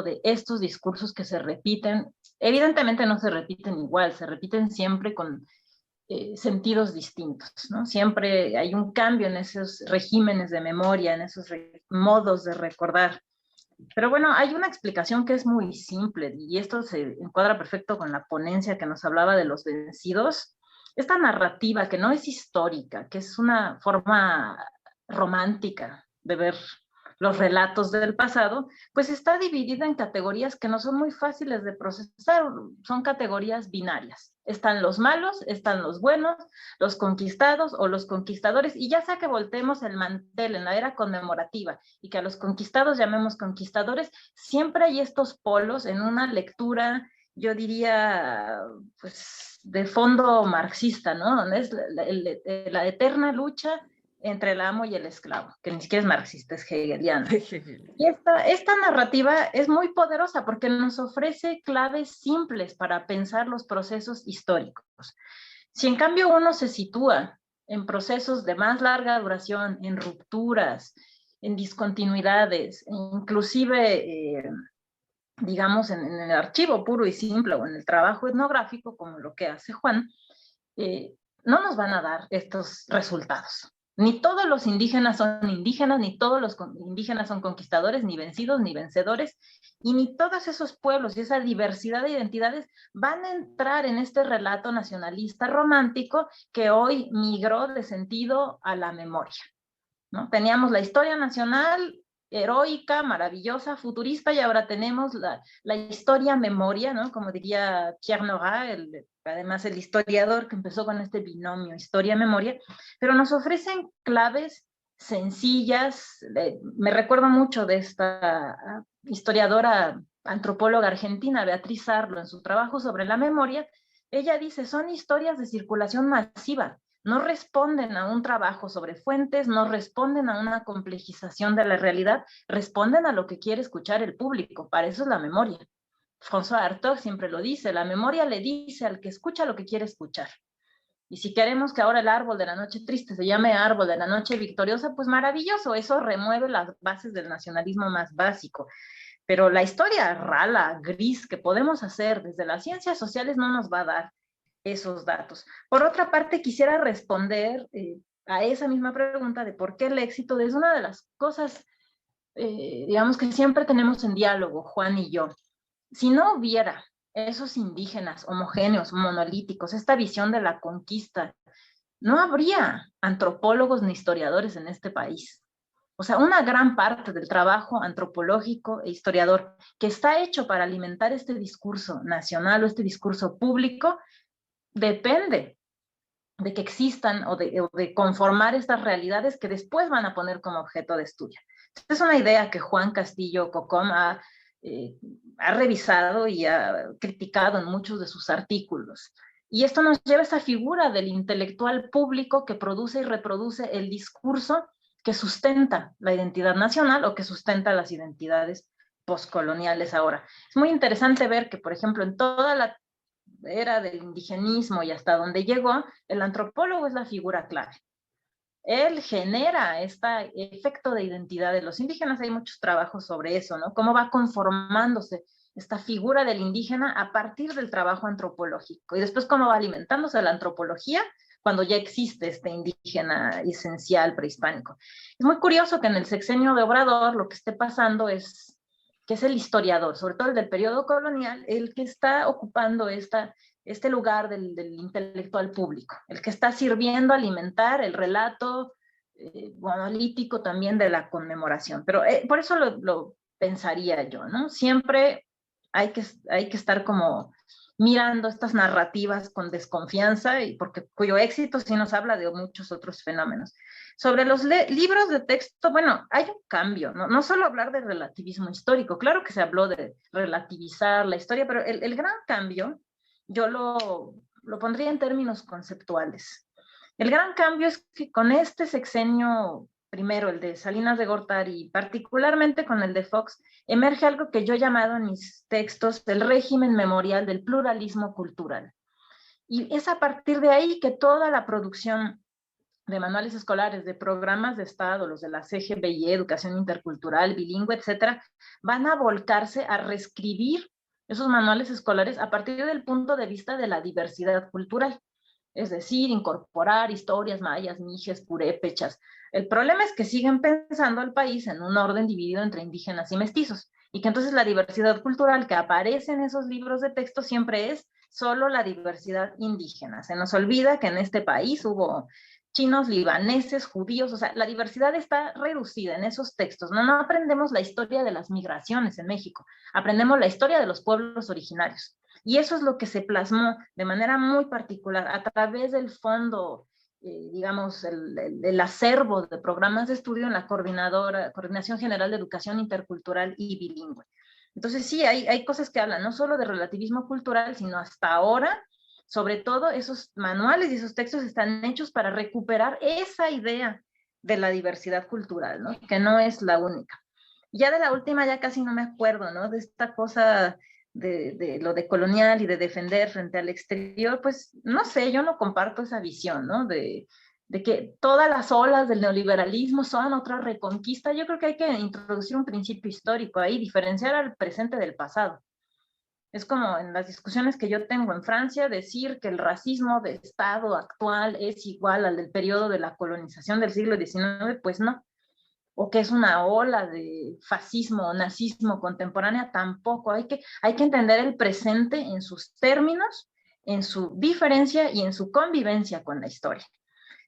F: de estos discursos que se repiten, evidentemente no se repiten igual, se repiten siempre con sentidos distintos, ¿no? Siempre hay un cambio en esos regímenes de memoria, en esos modos de recordar. Pero bueno, hay una explicación que es muy simple y esto se encuadra perfecto con la ponencia que nos hablaba de los vencidos. Esta narrativa que no es histórica, que es una forma romántica de ver los relatos del pasado, pues está dividida en categorías que no son muy fáciles de procesar, son categorías binarias. Están los malos, están los buenos, los conquistados o los conquistadores, y ya sea que volteemos el mantel en la era conmemorativa y que a los conquistados llamemos conquistadores, siempre hay estos polos en una lectura, yo diría, pues de fondo marxista, ¿no? Es la eterna lucha entre el amo y el esclavo, que ni siquiera es marxista, es hegeliana. Y esta narrativa es muy poderosa porque nos ofrece claves simples para pensar los procesos históricos. Si en cambio uno se sitúa en procesos de más larga duración, en rupturas, en discontinuidades, inclusive, digamos, en el archivo puro y simple o en el trabajo etnográfico, como lo que hace Juan, no nos van a dar estos resultados. Ni todos los indígenas son indígenas, ni todos los indígenas son conquistadores, ni vencidos, ni vencedores, y ni todos esos pueblos y esa diversidad de identidades van a entrar en este relato nacionalista romántico que hoy migró de sentido a la memoria, ¿no? Teníamos la historia nacional heroica, maravillosa, futurista, y ahora tenemos la historia memoria, ¿no? Como diría Pierre Nora, además el historiador que empezó con este binomio historia-memoria, pero nos ofrecen claves sencillas. Me recuerdo mucho de esta historiadora, antropóloga argentina, Beatriz Arlo, en su trabajo sobre la memoria. Ella dice, son historias de circulación masiva, no responden a un trabajo sobre fuentes, no responden a una complejización de la realidad, responden a lo que quiere escuchar el público. Para eso es la memoria. François Hartog siempre lo dice, la memoria le dice al que escucha lo que quiere escuchar. Y si queremos que ahora el árbol de la noche triste se llame árbol de la noche victoriosa, pues maravilloso, eso remueve las bases del nacionalismo más básico. Pero la historia rala, gris, que podemos hacer desde las ciencias sociales no nos va a dar esos datos. Por otra parte, quisiera responder a esa misma pregunta de por qué el éxito es una de las cosas, digamos, que siempre tenemos en diálogo, Juan y yo. Si no hubiera esos indígenas homogéneos, monolíticos, esta visión de la conquista, no habría antropólogos ni historiadores en este país. O sea, una gran parte del trabajo antropológico e historiador que está hecho para alimentar este discurso nacional o este discurso público depende de que existan o de conformar estas realidades que después van a poner como objeto de estudio. Esta es una idea que Juan Castillo Cocom ha revisado y ha criticado en muchos de sus artículos. Y esto nos lleva a esa figura del intelectual público que produce y reproduce el discurso que sustenta la identidad nacional o que sustenta las identidades postcoloniales ahora. Es muy interesante ver que, por ejemplo, en toda la era del indigenismo y hasta donde llegó, el antropólogo es la figura clave. Él genera este efecto de identidad de los indígenas. Hay muchos trabajos sobre eso, ¿no? Cómo va conformándose esta figura del indígena a partir del trabajo antropológico y después cómo va alimentándose la antropología cuando ya existe este indígena esencial prehispánico. Es muy curioso que en el sexenio de Obrador lo que esté pasando es que es el historiador, sobre todo el del periodo colonial, el que está ocupando este lugar del intelectual público, el que está sirviendo a alimentar el relato monolítico también de la conmemoración. Pero por eso lo pensaría yo, ¿no? Siempre hay que estar como mirando estas narrativas con desconfianza, y cuyo éxito sí nos habla de muchos otros fenómenos. Sobre los libros de texto, bueno, hay un cambio, ¿no? No solo hablar de relativismo histórico, claro que se habló de relativizar la historia, pero el gran cambio, yo lo pondría en términos conceptuales. El gran cambio es que con este sexenio, primero el de Salinas de Gortari y particularmente con el de Fox, emerge algo que yo he llamado en mis textos el régimen memorial del pluralismo cultural. Y es a partir de ahí que toda la producción de manuales escolares, de programas de Estado, los de la CGBI, Educación Intercultural, Bilingüe, etcétera, van a volcarse a reescribir esos manuales escolares a partir del punto de vista de la diversidad cultural. Es decir, incorporar historias mayas, mijes, purépechas. El problema es que siguen pensando al país en un orden dividido entre indígenas y mestizos, y que entonces la diversidad cultural que aparece en esos libros de texto siempre es solo la diversidad indígena. Se nos olvida que en este país hubo chinos, libaneses, judíos, o sea, la diversidad está reducida en esos textos. No aprendemos la historia de las migraciones en México, aprendemos la historia de los pueblos originarios. Y eso es lo que se plasmó de manera muy particular a través del fondo, digamos, el acervo de programas de estudio en la Coordinación General de Educación Intercultural y Bilingüe. Entonces sí, hay cosas que hablan no solo de relativismo cultural, sino hasta ahora, sobre todo esos manuales y esos textos están hechos para recuperar esa idea de la diversidad cultural, ¿no? Que no es la única. Ya de la última ya casi no me acuerdo, ¿no? De esta cosa de lo de colonial y de defender frente al exterior, pues no sé, yo no comparto esa visión, ¿no? De que todas las olas del neoliberalismo son otra reconquista. Yo creo que hay que introducir un principio histórico ahí, diferenciar al presente del pasado. Es como en las discusiones que yo tengo en Francia, decir que el racismo de Estado actual es igual al del periodo de la colonización del siglo XIX, pues no. O que es una ola de fascismo o nazismo contemporánea, tampoco. Hay que entender el presente en sus términos, en su diferencia y en su convivencia con la historia.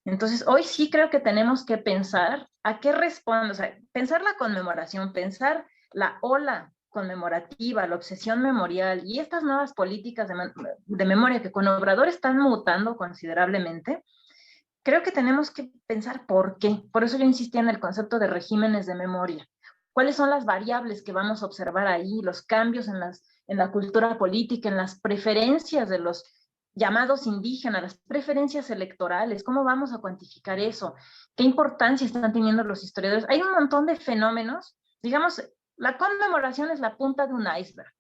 F: Entonces, hoy sí creo que tenemos que pensar a qué responde, o sea, pensar la conmemoración, pensar la ola conmemorativa, la obsesión memorial y estas nuevas políticas de memoria que con Obrador están mutando considerablemente. Creo que tenemos que pensar por qué. Por eso yo insistía en el concepto de regímenes de memoria. ¿Cuáles son las variables que vamos a observar ahí? Los cambios en la cultura política, en las preferencias de los llamados indígenas, las preferencias electorales. ¿Cómo vamos a cuantificar eso? ¿Qué importancia están teniendo los historiadores? Hay un montón de fenómenos. Digamos, la conmemoración es la punta de un iceberg.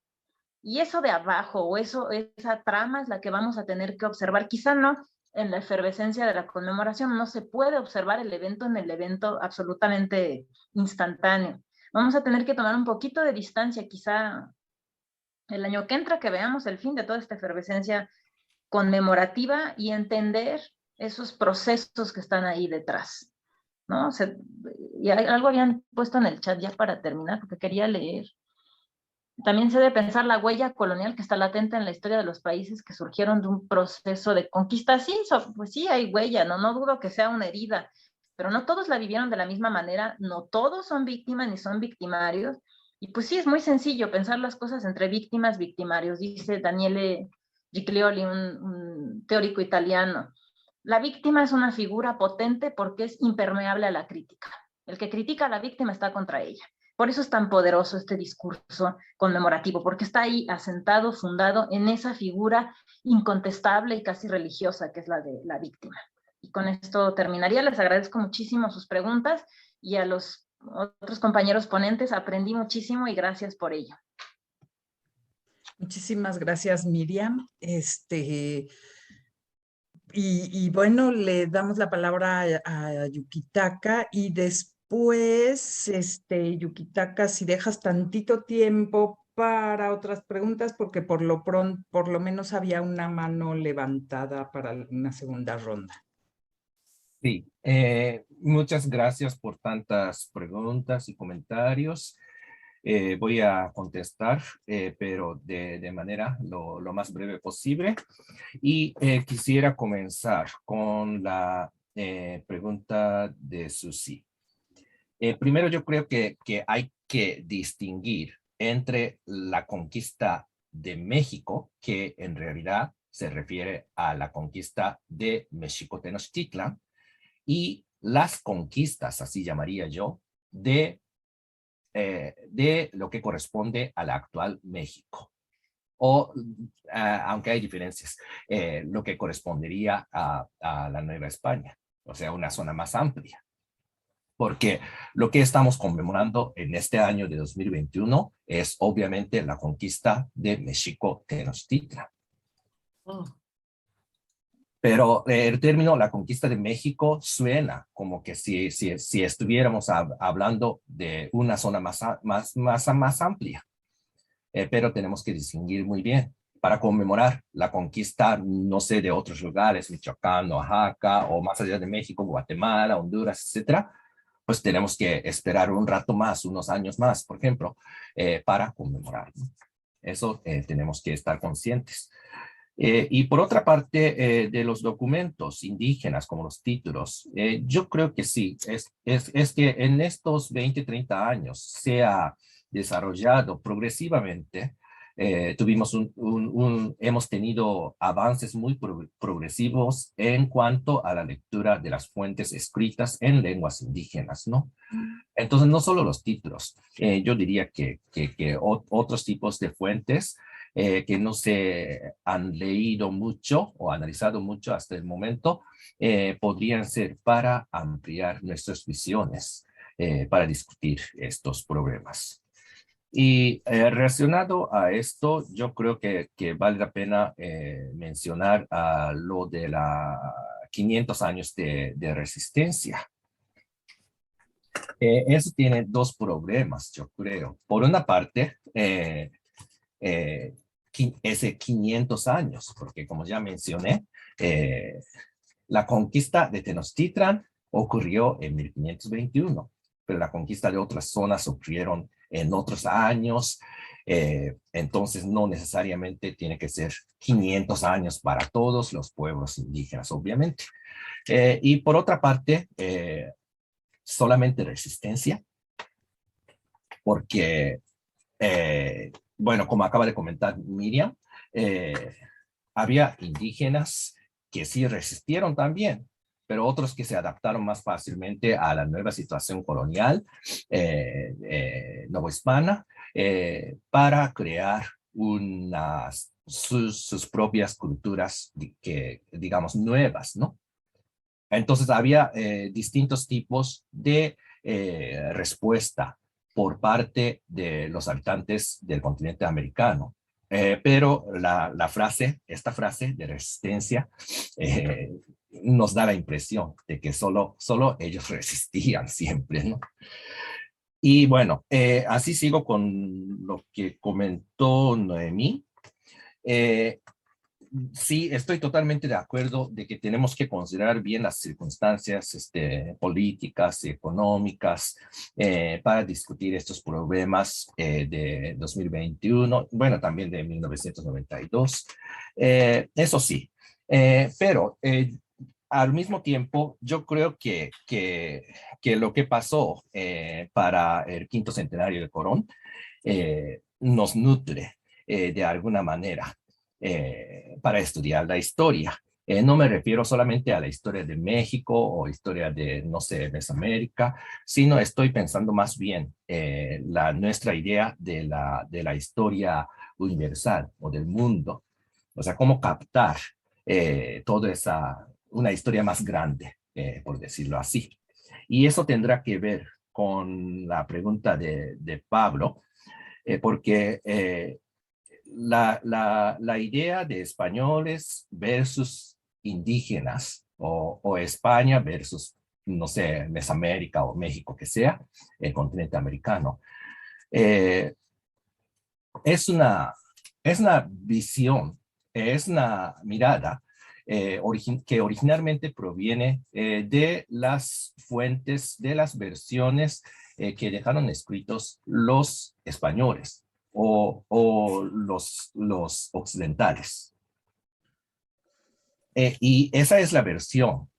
F: Y eso de abajo, o esa trama es la que vamos a tener que observar. Quizá no en la efervescencia de la conmemoración, no se puede observar el evento en el evento absolutamente instantáneo. Vamos a tener que tomar un poquito de distancia, quizá el año que entra, que veamos el fin de toda esta efervescencia conmemorativa y entender esos procesos que están ahí detrás, ¿no? Y algo habían puesto en el chat ya para terminar, porque quería leer. También se debe pensar la huella colonial que está latente en la historia de los países que surgieron de un proceso de conquista. Sí, pues sí hay huella, no dudo que sea una herida, pero no todos la vivieron de la misma manera, no todos son víctimas ni son victimarios. Y pues sí, es muy sencillo pensar las cosas entre víctimas, victimarios, dice Daniele Giglioli, un teórico italiano. La víctima es una figura potente porque es impermeable a la crítica. El que critica a la víctima está contra ella. Por eso es tan poderoso este discurso conmemorativo, porque está ahí asentado, fundado en esa figura incontestable y casi religiosa que es la de la víctima. Y con esto terminaría. Les agradezco muchísimo sus preguntas y a los otros compañeros ponentes aprendí muchísimo y gracias por ello.
B: Muchísimas gracias, Miriam. Y bueno, le damos la palabra a Yukitaka y después, Yukitaka, si dejas tantito tiempo para otras preguntas, porque por lo menos había una mano levantada para una segunda ronda.
A: Sí, muchas gracias por tantas preguntas y comentarios. Voy a contestar, pero de manera lo más breve posible. Y quisiera comenzar con la pregunta de Susi. Primero, yo creo que hay que distinguir entre la conquista de México, que en realidad se refiere a la conquista de México-Tenochtitlan, y las conquistas, así llamaría yo, de lo que corresponde al actual México. O, aunque hay diferencias, lo que correspondería a la Nueva España, o sea, una zona más amplia. Porque lo que estamos conmemorando en este año de 2021 es obviamente la conquista de México-Tenochtitlan. Pero el término la conquista de México suena como que si estuviéramos hablando de una zona más amplia. Pero tenemos que distinguir muy bien. Para conmemorar la conquista, no sé, de otros lugares, Michoacán, Oaxaca, o más allá de México, Guatemala, Honduras, etcétera, pues tenemos que esperar un rato más, unos años más, por ejemplo, para conmemorar. Eso tenemos que estar conscientes. Y por otra parte, de los documentos indígenas, como los títulos, yo creo que sí, es que en estos 20, 30 años se ha desarrollado progresivamente. Hemos tenido avances muy progresivos en cuanto a la lectura de las fuentes escritas en lenguas indígenas, ¿no? Entonces, no solo los títulos, yo diría que otros tipos de fuentes que no se han leído mucho o analizado mucho hasta el momento, podrían ser para ampliar nuestras visiones, para discutir estos problemas. Y relacionado a esto, yo creo que vale la pena mencionar lo de la 500 años de resistencia. Eso tiene dos problemas, yo creo. Por una parte, ese 500 años, porque como ya mencioné, la conquista de Tenochtitlan ocurrió en 1521, pero la conquista de otras zonas ocurrieron en otros años, entonces no necesariamente tiene que ser 500 años para todos los pueblos indígenas, obviamente. Y por otra parte, solamente resistencia, porque, bueno, como acaba de comentar Miriam, había indígenas que sí resistieron también, pero otros que se adaptaron más fácilmente a la nueva situación colonial novohispana para crear sus propias culturas, digamos, nuevas, ¿no? Entonces había distintos tipos de respuesta por parte de los habitantes del continente americano. Pero esta frase de resistencia nos da la impresión de que solo ellos resistían siempre, ¿no? Y bueno, así sigo con lo que comentó Noemí. Sí, estoy totalmente de acuerdo de que tenemos que considerar bien las circunstancias políticas y económicas para discutir estos problemas de 2021, bueno, también de 1992. Eso sí, pero al mismo tiempo, yo creo que lo que pasó para el quinto centenario de Colón nos nutre de alguna manera para estudiar la historia. No me refiero solamente a la historia de México o historia de, no sé, Mesoamérica, sino estoy pensando más bien nuestra idea de la historia universal o del mundo. O sea, cómo captar toda una historia más grande, por decirlo así. Y eso tendrá que ver con la pregunta de Pablo, porque la idea de españoles versus indígenas o España versus, no sé, Mesoamérica o México, que sea, el continente americano, es una visión, es una mirada que originalmente proviene de las fuentes, de las versiones que dejaron escritos los españoles o los occidentales. Y esa es la versión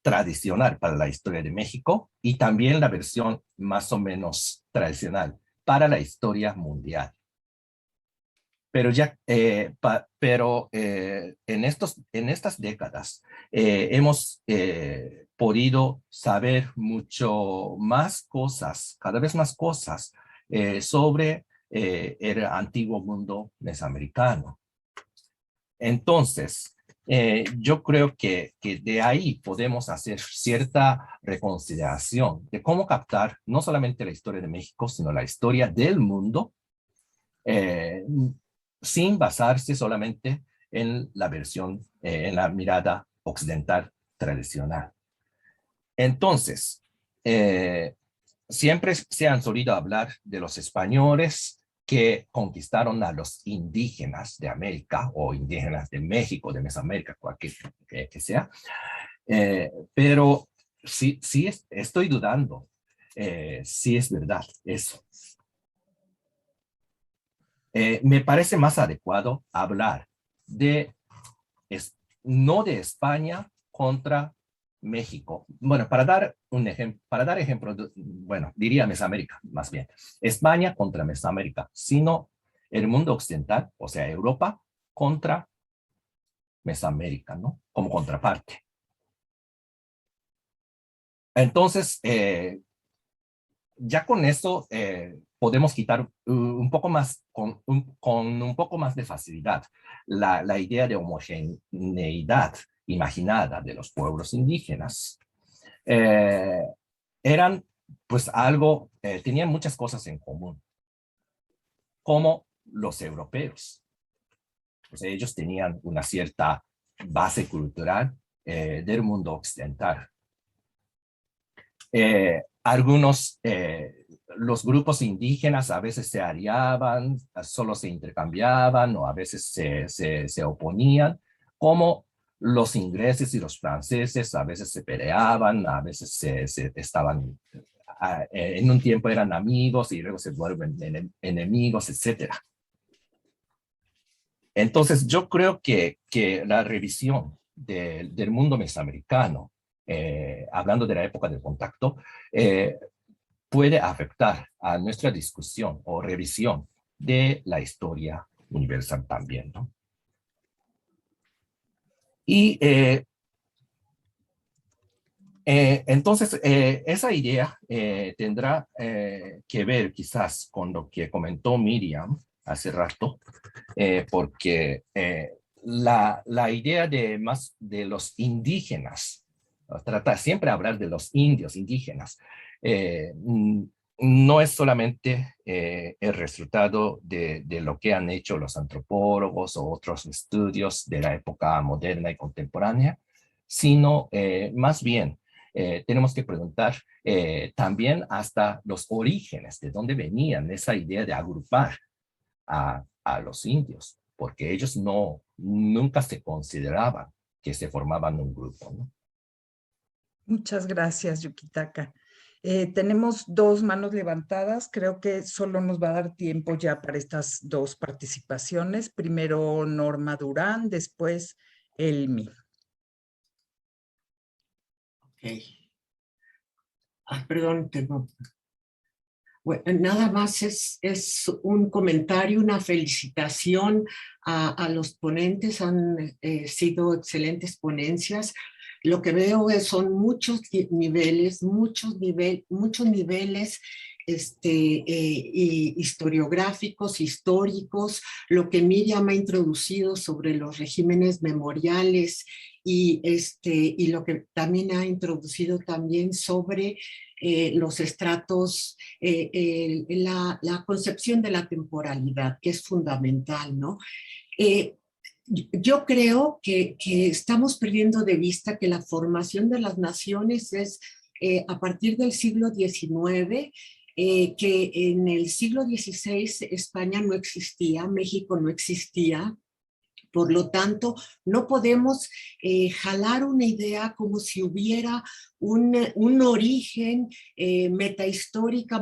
A: tradicional para la historia de México y también la versión más o menos tradicional para la historia mundial. Pero en estas décadas hemos podido saber mucho más cosas, cada vez más cosas sobre el antiguo mundo mesoamericano. Entonces, yo creo que de ahí podemos hacer cierta reconsideración de cómo captar no solamente la historia de México, sino la historia del mundo, sin basarse solamente en la versión, en la mirada occidental tradicional. Entonces, siempre se han solido hablar de los españoles que conquistaron a los indígenas de América o indígenas de México, de Mesoamérica, cualquier que sea. Pero sí estoy dudando si es verdad eso. me parece más adecuado hablar no de España contra México. Bueno, para dar ejemplo, bueno, diría Mesoamérica, más bien. España contra Mesoamérica, sino el mundo occidental, o sea, Europa contra Mesoamérica, ¿no? Como contraparte. Entonces, ya con eso podemos quitar un poco más, con un poco más de facilidad, la idea de homogeneidad imaginada de los pueblos indígenas. Eran pues algo, tenían muchas cosas en común, como los europeos. Pues ellos tenían una cierta base cultural del mundo occidental. Los grupos indígenas a veces se aliaban, solo se intercambiaban o a veces se oponían, como los ingleses y los franceses a veces se peleaban, a veces estaban, en un tiempo eran amigos y luego se vuelven enemigos, etc. Entonces yo creo que la revisión del mundo mesoamericano, hablando de la época del contacto, puede afectar a nuestra discusión o revisión de la historia universal también, ¿no? Y entonces esa idea tendrá que ver quizás con lo que comentó Miriam hace rato, porque la idea de los indígenas, trata siempre de hablar de los indios indígenas, no es solamente el resultado de lo que han hecho los antropólogos o otros estudios de la época moderna y contemporánea, sino más bien tenemos que preguntar también hasta los orígenes, de dónde venían esa idea de agrupar a los indios, porque ellos nunca se consideraban que se formaban un grupo, ¿no?
B: Muchas gracias, Yukitaka. Tenemos 2 manos levantadas. Creo que solo nos va a dar tiempo ya para estas 2 participaciones. Primero Norma Durán, después Elmi.
J: Ok. Perdón, bueno, nada más es un comentario, una felicitación a los ponentes. Han sido excelentes ponencias. Lo que veo son muchos niveles historiográficos, históricos, lo que Miriam ha introducido sobre los regímenes memoriales y lo que también ha introducido también sobre los estratos, la concepción de la temporalidad, que es fundamental, ¿no? Yo creo que estamos perdiendo de vista que la formación de las naciones es a partir del siglo XIX, que en el siglo XVI España no existía, México no existía. Por lo tanto, no podemos jalar una idea como si hubiera un origen metahistórico,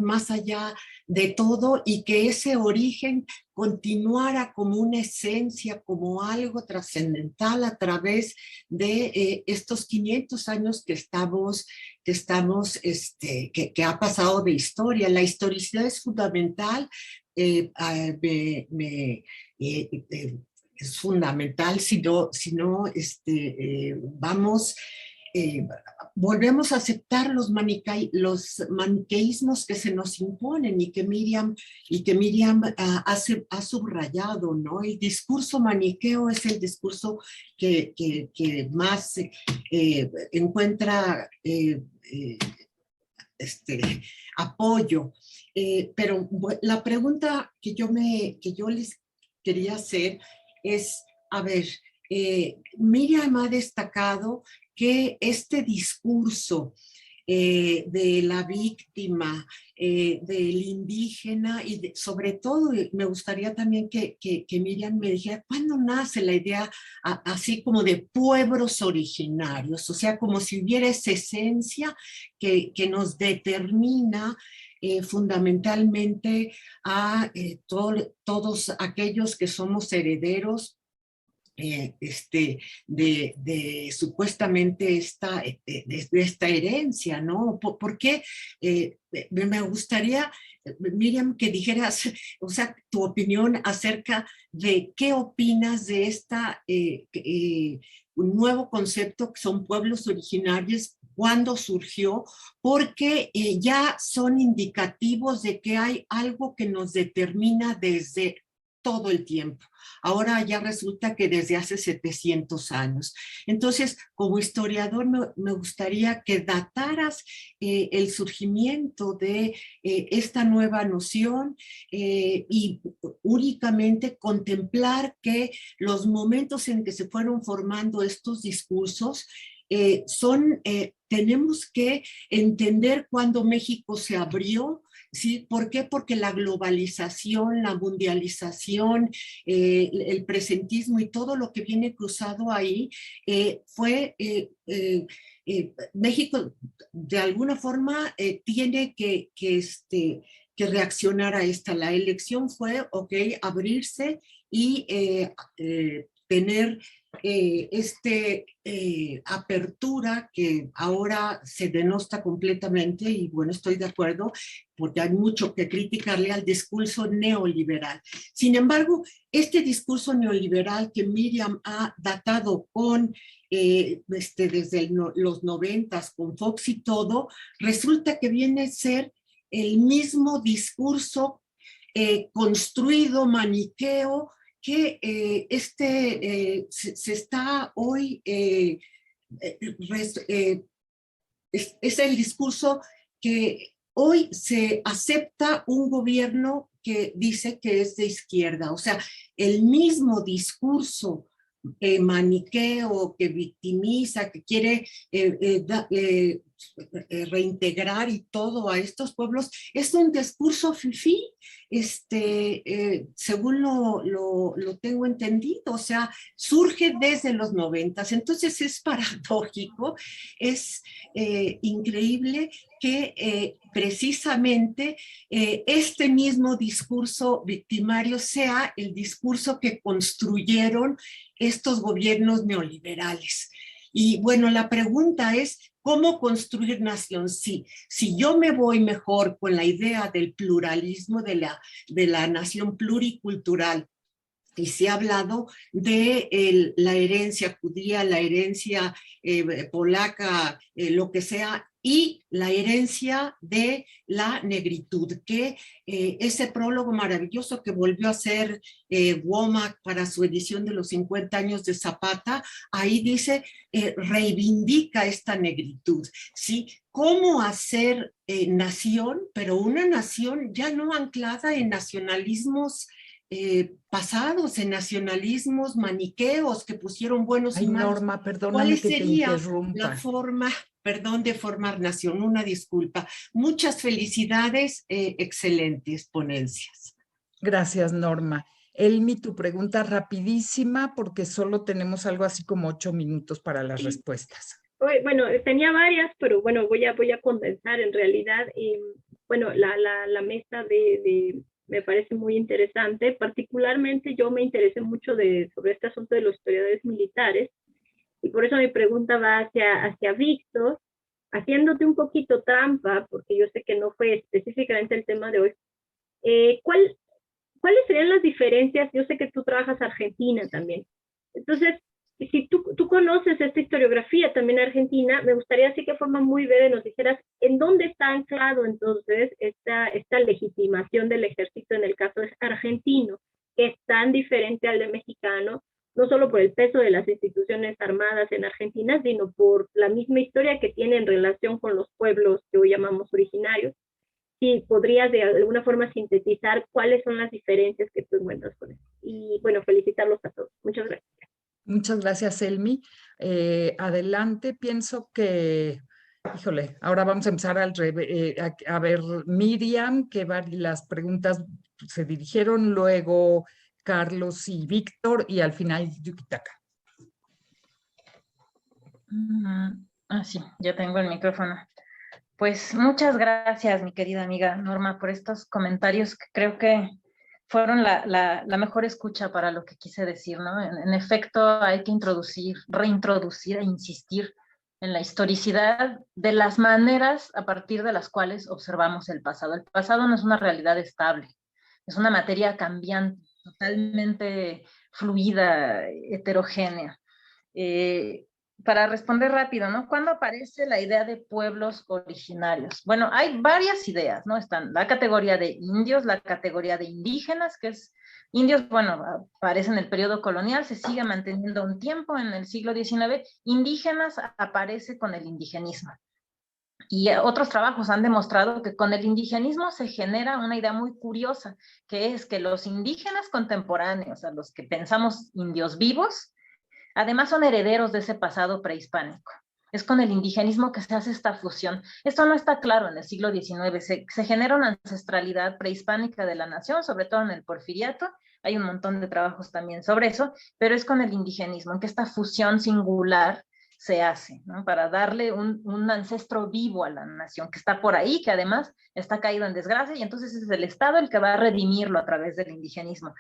J: más allá de todo, y que ese origen continuara como una esencia, como algo trascendental a través de estos 500 años que ha pasado de historia. La historicidad es fundamental. Es fundamental, si no volvemos a aceptar los maniqueísmos que se nos imponen y que Miriam ha subrayado, ¿no? El discurso maniqueo es el discurso que más encuentra apoyo. Pero la pregunta que yo les quería hacer es, a ver, Miriam ha destacado que este discurso de la víctima, del indígena y sobre todo me gustaría también que Miriam me dijera cuándo nace la idea así como de pueblos originarios, o sea, como si hubiera esa esencia que nos determina fundamentalmente a todos aquellos que somos herederos de supuestamente de esta herencia, ¿no? ¿Por qué? Me gustaría, Miriam, que dijeras, o sea, tu opinión acerca de qué opinas de un nuevo concepto que son pueblos originarios, cuándo surgió, porque ya son indicativos de que hay algo que nos determina desde todo el tiempo. Ahora ya resulta que desde hace 700 años. Entonces, como historiador, me gustaría que dataras el surgimiento de esta nueva noción y únicamente contemplar que los momentos en que se fueron formando estos discursos tenemos que entender cuándo México se abrió. ¿Sí? ¿Por qué? Porque la globalización, la mundialización, el presentismo y todo lo que viene cruzado ahí México de alguna forma tiene que reaccionar a esta. La elección fue, abrirse y tener apertura que ahora se denosta completamente, y bueno, estoy de acuerdo, porque hay mucho que criticarle al discurso neoliberal. Sin embargo, este discurso neoliberal que Miriam ha datado con desde los 90s con Fox y todo, resulta que viene a ser el mismo discurso construido, maniqueo, que se está hoy, es el discurso que hoy se acepta un gobierno que dice que es de izquierda. O sea, el mismo discurso maniqueo, que victimiza, que quiere reintegrar y todo a estos pueblos, es un discurso fifí, según lo tengo entendido, o sea, surge desde los 90s. Entonces es paradójico, es increíble que precisamente este mismo discurso victimario sea el discurso que construyeron estos gobiernos neoliberales. Y bueno, la pregunta es, ¿cómo construir nación? Si yo me voy mejor con la idea del pluralismo, de la nación pluricultural, y se ha hablado de la herencia judía, la herencia polaca, lo que sea, y la herencia de la negritud, que ese prólogo maravilloso que volvió a hacer Womack para su edición de los 50 años de Zapata, ahí dice, reivindica esta negritud, ¿sí? ¿Cómo hacer nación, pero una nación ya no anclada en nacionalismos pasados, en nacionalismos maniqueos que pusieron buenos y malos?
B: Norma, perdóname.
J: ¿Cuál
B: que
J: sería
B: te interrumpa.
J: la forma, de formar nación? Una disculpa. Muchas felicidades, excelentes ponencias.
B: Gracias, Norma. Elmi, tu pregunta rapidísima, porque solo tenemos algo así como 8 minutos para las respuestas.
K: Bueno, tenía varias, pero bueno, voy a condensar en realidad. Bueno, la mesa me parece muy interesante. Particularmente yo me interesé mucho sobre este asunto de los historiadores militares, y por eso mi pregunta va hacia Víctor, haciéndote un poquito trampa, porque yo sé que no fue específicamente el tema de hoy. ¿Cuáles serían las diferencias? Yo sé que tú trabajas Argentina también. Entonces, si tú conoces esta historiografía también argentina, me gustaría así que de forma muy breve nos dijeras en dónde está anclado entonces esta legitimación del ejército en el caso argentino, que es tan diferente al de mexicano, no solo por el peso de las instituciones armadas en Argentina, sino por la misma historia que tiene en relación con los pueblos que hoy llamamos originarios. Si podrías de alguna forma sintetizar cuáles son las diferencias que tú encuentras con esto. Y bueno, felicitarlos a todos. Muchas gracias.
B: Muchas gracias, Elmi. Adelante, pienso que, híjole, ahora vamos a empezar a ver Miriam, que las preguntas se dirigieron, luego Carlos y Víctor, y al final Yukitaka.
F: Sí, ya tengo el micrófono. Pues muchas gracias, mi querida amiga Norma, por estos comentarios que creo que fueron la mejor escucha para lo que quise decir, ¿no? En efecto, hay que reintroducir e insistir en la historicidad de las maneras a partir de las cuales observamos el pasado. El pasado no es una realidad estable, es una materia cambiante, totalmente fluida, heterogénea. Para responder rápido, ¿no? ¿Cuándo aparece la idea de pueblos originarios? Bueno, hay varias ideas, ¿no? Están la categoría de indios, la categoría de indígenas, que es indios, bueno, aparece en el periodo colonial, se sigue manteniendo un tiempo en el siglo XIX, indígenas aparece con el indigenismo. Y otros trabajos han demostrado que con el indigenismo se genera una idea muy curiosa, que es que los indígenas contemporáneos, a los que pensamos indios vivos, además son herederos de ese pasado prehispánico. Es con el indigenismo que se hace esta fusión. Esto no está claro en el siglo XIX. Se genera una ancestralidad prehispánica de la nación, sobre todo en el Porfiriato. Hay un montón de trabajos también sobre eso, pero es con el indigenismo, en que esta fusión singular se hace, ¿no? Para darle un ancestro vivo a la nación, que está por ahí, que además está caído en desgracia, y entonces es el Estado el que va a redimirlo a través del indigenismo.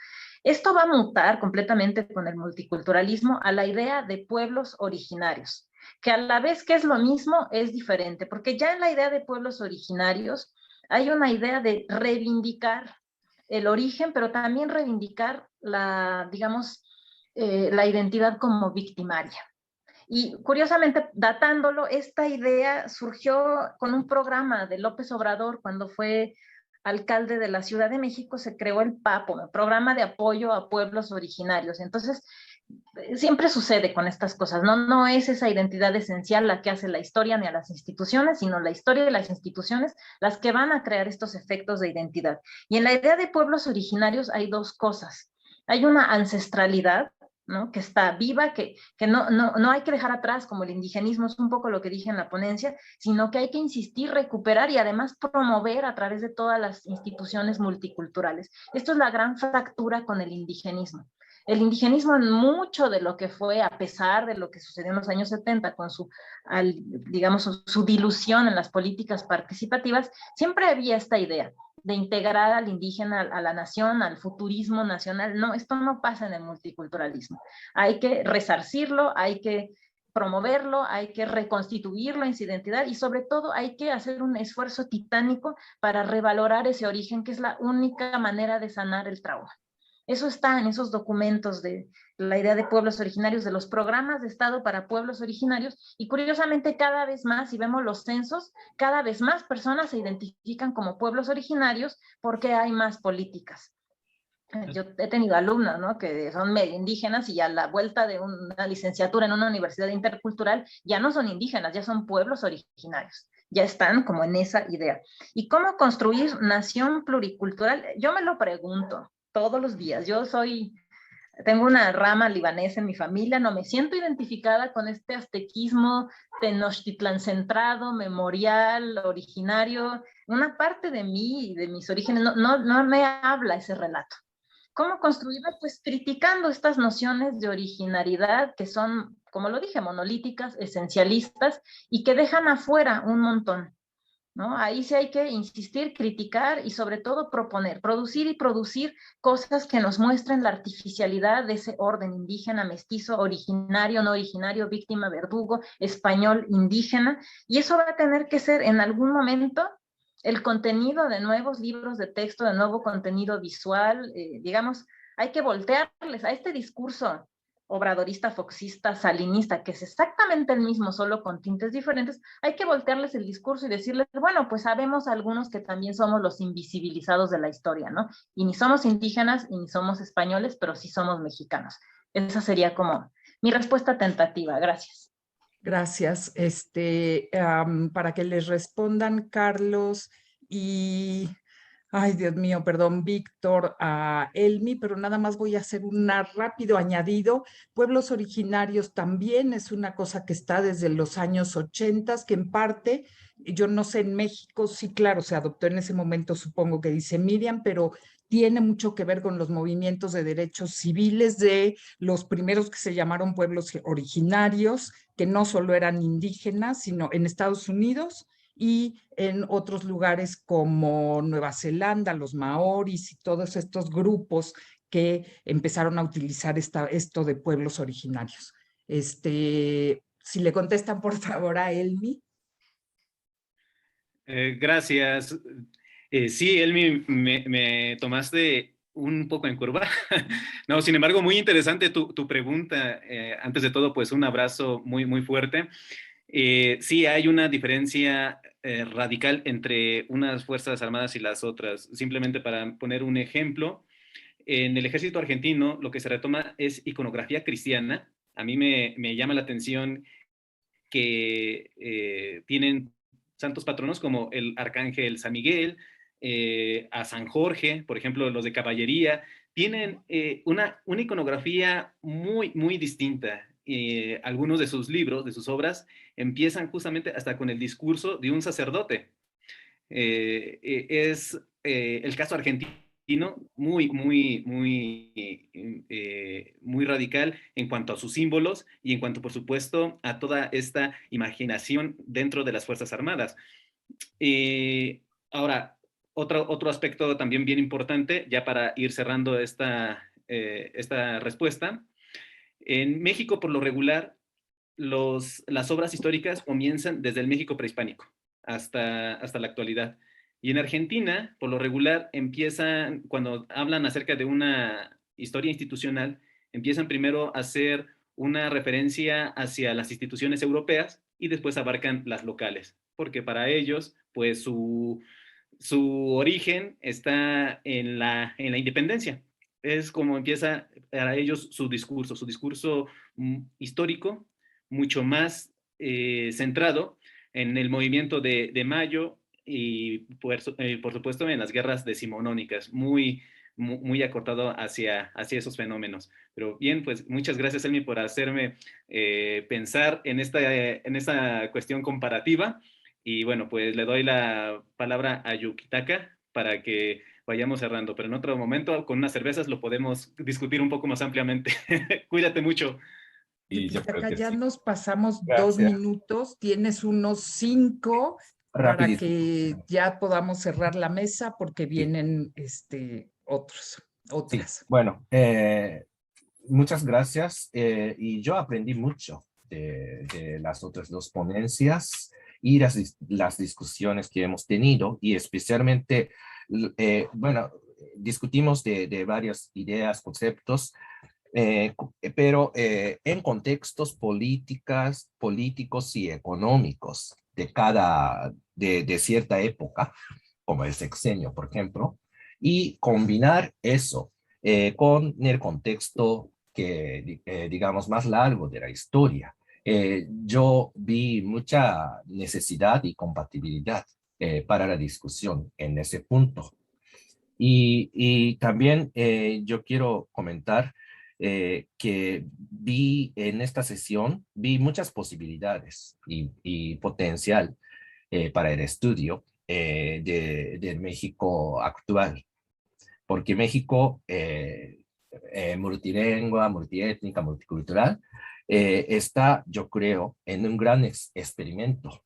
F: Esto va a mutar completamente con el multiculturalismo a la idea de pueblos originarios, que a la vez que es lo mismo, es diferente, porque ya en la idea de pueblos originarios hay una idea de reivindicar el origen, pero también reivindicar la identidad como victimaria. Y curiosamente, datándolo, esta idea surgió con un programa de López Obrador cuando fue alcalde de la Ciudad de México. Se creó el PAPO, el Programa de Apoyo a Pueblos Originarios. Entonces, siempre sucede con estas cosas, no es esa identidad esencial la que hace la historia ni a las instituciones, sino la historia y las instituciones las que van a crear estos efectos de identidad. Y en la idea de pueblos originarios hay dos cosas. Hay una ancestralidad, ¿no? Que está viva, que no hay que dejar atrás, como el indigenismo, es un poco lo que dije en la ponencia, sino que hay que insistir, recuperar y además promover a través de todas las instituciones multiculturales. Esto es la gran fractura con el indigenismo. El indigenismo, en mucho de lo que fue, a pesar de lo que sucedió en los años 70 con su dilución en las políticas participativas, siempre había esta idea de integrar al indígena a la nación, al futurismo nacional. No, esto no pasa en el multiculturalismo. Hay que resarcirlo, hay que promoverlo, hay que reconstituirlo en su identidad y sobre todo hay que hacer un esfuerzo titánico para revalorar ese origen, que es la única manera de sanar el trauma. Eso está en esos documentos de la idea de pueblos originarios, de los programas de Estado para pueblos originarios, y curiosamente cada vez más, si vemos los censos, cada vez más personas se identifican como pueblos originarios porque hay más políticas. Yo he tenido alumnas, ¿no?, que son medio indígenas y a la vuelta de una licenciatura en una universidad intercultural ya no son indígenas, ya son pueblos originarios. Ya están como en esa idea. ¿Y cómo construir nación pluricultural? Yo me lo pregunto todos los días. Tengo una rama libanesa en mi familia, no me siento identificada con este aztequismo tenochtitlan centrado, memorial, originario. Una parte de mí y de mis orígenes no me habla ese relato. ¿Cómo construirla? Pues criticando estas nociones de originariedad que son, como lo dije, monolíticas, esencialistas y que dejan afuera un montón, ¿no? Ahí sí hay que insistir, criticar y sobre todo proponer, producir cosas que nos muestren la artificialidad de ese orden indígena, mestizo, originario, no originario, víctima, verdugo, español, indígena, y eso va a tener que ser en algún momento el contenido de nuevos libros de texto, de nuevo contenido visual, hay que voltearles a este discurso obradorista, foxista, salinista, que es exactamente el mismo, solo con tintes diferentes. Hay que voltearles el discurso y decirles, bueno, pues sabemos algunos que también somos los invisibilizados de la historia, ¿no? Y ni somos indígenas y ni somos españoles, pero sí somos mexicanos. Esa sería como mi respuesta tentativa. Gracias.
B: Gracias. Para que les respondan Carlos y, ay Dios mío, perdón, Víctor, a Elmi, pero nada más voy a hacer un rápido añadido. Pueblos originarios también es una cosa que está desde los años 80, que en parte, yo no sé, en México sí, claro, se adoptó en ese momento, supongo que dice Miriam, pero tiene mucho que ver con los movimientos de derechos civiles de los primeros que se llamaron pueblos originarios, que no solo eran indígenas, sino en Estados Unidos y en otros lugares como Nueva Zelanda, los maoris y todos estos grupos que empezaron a utilizar esto de pueblos originarios. Si le contestan por favor a Elmi.
C: Gracias. Sí, Elmi, me tomaste un poco en curva. No, sin embargo, muy interesante tu pregunta. Antes de todo, pues un abrazo muy, muy fuerte. Sí, hay una diferencia radical entre unas fuerzas armadas y las otras. Simplemente para poner un ejemplo, en el ejército argentino lo que se retoma es iconografía cristiana. A mí me llama la atención que tienen santos patronos como el arcángel San Miguel, a San Jorge, por ejemplo, los de caballería, tienen una iconografía muy, muy distinta. Algunos de sus libros, de sus obras, empiezan justamente hasta con el discurso de un sacerdote. Es el caso argentino muy, muy, muy, muy radical en cuanto a sus símbolos y en cuanto, por supuesto, a toda esta imaginación dentro de las Fuerzas Armadas. Ahora, otro aspecto también bien importante, ya para ir cerrando esta respuesta. En México, por lo regular, las obras históricas comienzan desde el México prehispánico hasta la actualidad. Y en Argentina, por lo regular, empiezan, cuando hablan acerca de una historia institucional, empiezan primero a hacer una referencia hacia las instituciones europeas y después abarcan las locales, porque para ellos, pues su origen está en la independencia. Es como empieza para ellos su discurso histórico, mucho más centrado en el movimiento de Mayo y por supuesto en las guerras decimonónicas, muy, muy, muy acortado hacia esos fenómenos. Pero bien, pues muchas gracias, Elmi, por hacerme pensar en esta cuestión comparativa. Y bueno, pues le doy la palabra a Yukitaka para que vayamos cerrando, pero en otro momento con unas cervezas lo podemos discutir un poco más ampliamente. Cuídate mucho.
A: Y yo creo que
B: Ya
A: sí.
B: nos pasamos
A: Gracias.
B: 2 minutos, tienes unos 5 para
A: Rapidísimo.
B: que ya podamos cerrar la mesa porque vienen otras.
A: Sí, bueno, muchas gracias y yo aprendí mucho de las otras dos ponencias y las discusiones que hemos tenido y especialmente, bueno, discutimos de varias ideas, conceptos, pero en contextos políticos y económicos de cierta época, como el sexenio, por ejemplo, y combinar eso con el contexto que, digamos, más largo de la historia. Yo vi mucha necesidad y compatibilidad para la discusión en ese punto. Y también yo quiero comentar que vi en esta sesión, vi muchas posibilidades y potencial para el estudio del México actual, porque México multilingüe, multiétnica, multicultural, está, yo creo, en un gran experimento.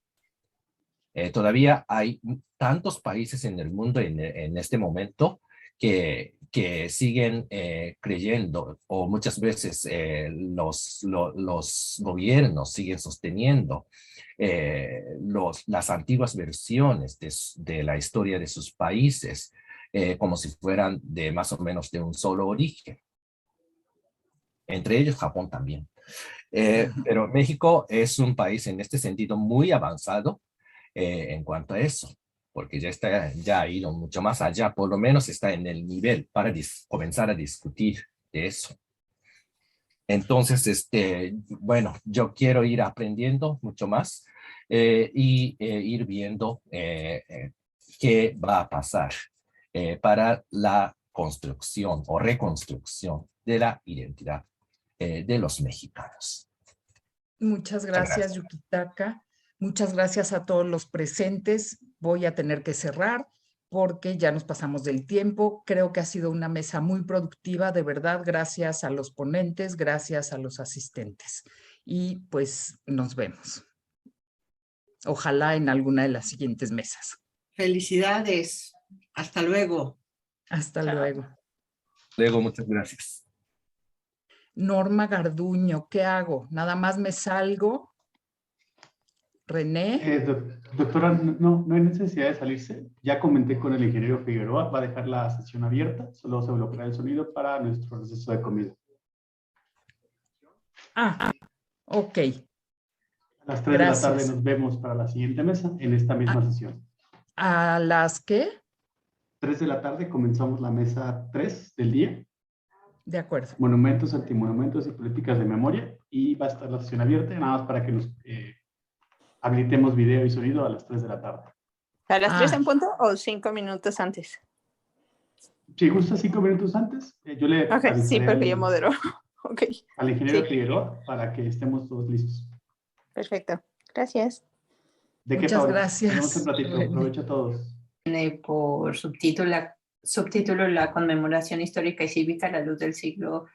A: Todavía hay tantos países en el mundo en este momento que siguen creyendo, o muchas veces los gobiernos siguen sosteniendo las antiguas versiones de la historia de sus países como si fueran de más o menos de un solo origen. Entre ellos Japón también. Pero México es un país en este sentido muy avanzado en cuanto a eso, porque ya ha ido mucho más allá, por lo menos está en el nivel para comenzar a discutir de eso. Entonces, bueno, yo quiero ir aprendiendo mucho más y ir viendo qué va a pasar para la construcción o reconstrucción de la identidad de los mexicanos.
B: Muchas gracias, Yukitaka. Muchas gracias a todos los presentes. Voy a tener que cerrar porque ya nos pasamos del tiempo. Creo que ha sido una mesa muy productiva, de verdad. Gracias a los ponentes, gracias a los asistentes. Y pues nos vemos. Ojalá en alguna de las siguientes mesas.
J: Felicidades. Hasta luego.
B: Hasta luego.
A: Luego, muchas gracias.
B: Norma Garduño, ¿qué hago? ¿Nada más me salgo? René.
L: Doctora, no hay necesidad de salirse. Ya comenté con el ingeniero Figueroa, va a dejar la sesión abierta, solo se bloqueará el sonido para nuestro receso de comida.
B: Ok.
L: A las 3 de la tarde nos vemos para la siguiente mesa en esta misma sesión.
B: ¿A las qué?
L: 3 de la tarde comenzamos la mesa 3 del día.
B: De acuerdo.
L: Monumentos, antimonumentos y políticas de memoria. Y va a estar la sesión abierta, nada más para que nos habilitemos video y sonido a las 3 de la tarde.
M: ¿A las 3 en punto o 5 minutos antes?
L: Si gusta 5 minutos antes, yo le
M: avisaré sí, porque yo modero. Okay.
L: Al ingeniero
M: sí.
L: Figueroa para que estemos todos listos.
M: Perfecto. Gracias.
B: Muchas gracias.
L: Tenemos un ratito. Aprovecho a todos.
N: Por subtítulo La conmemoración histórica y cívica a la luz del siglo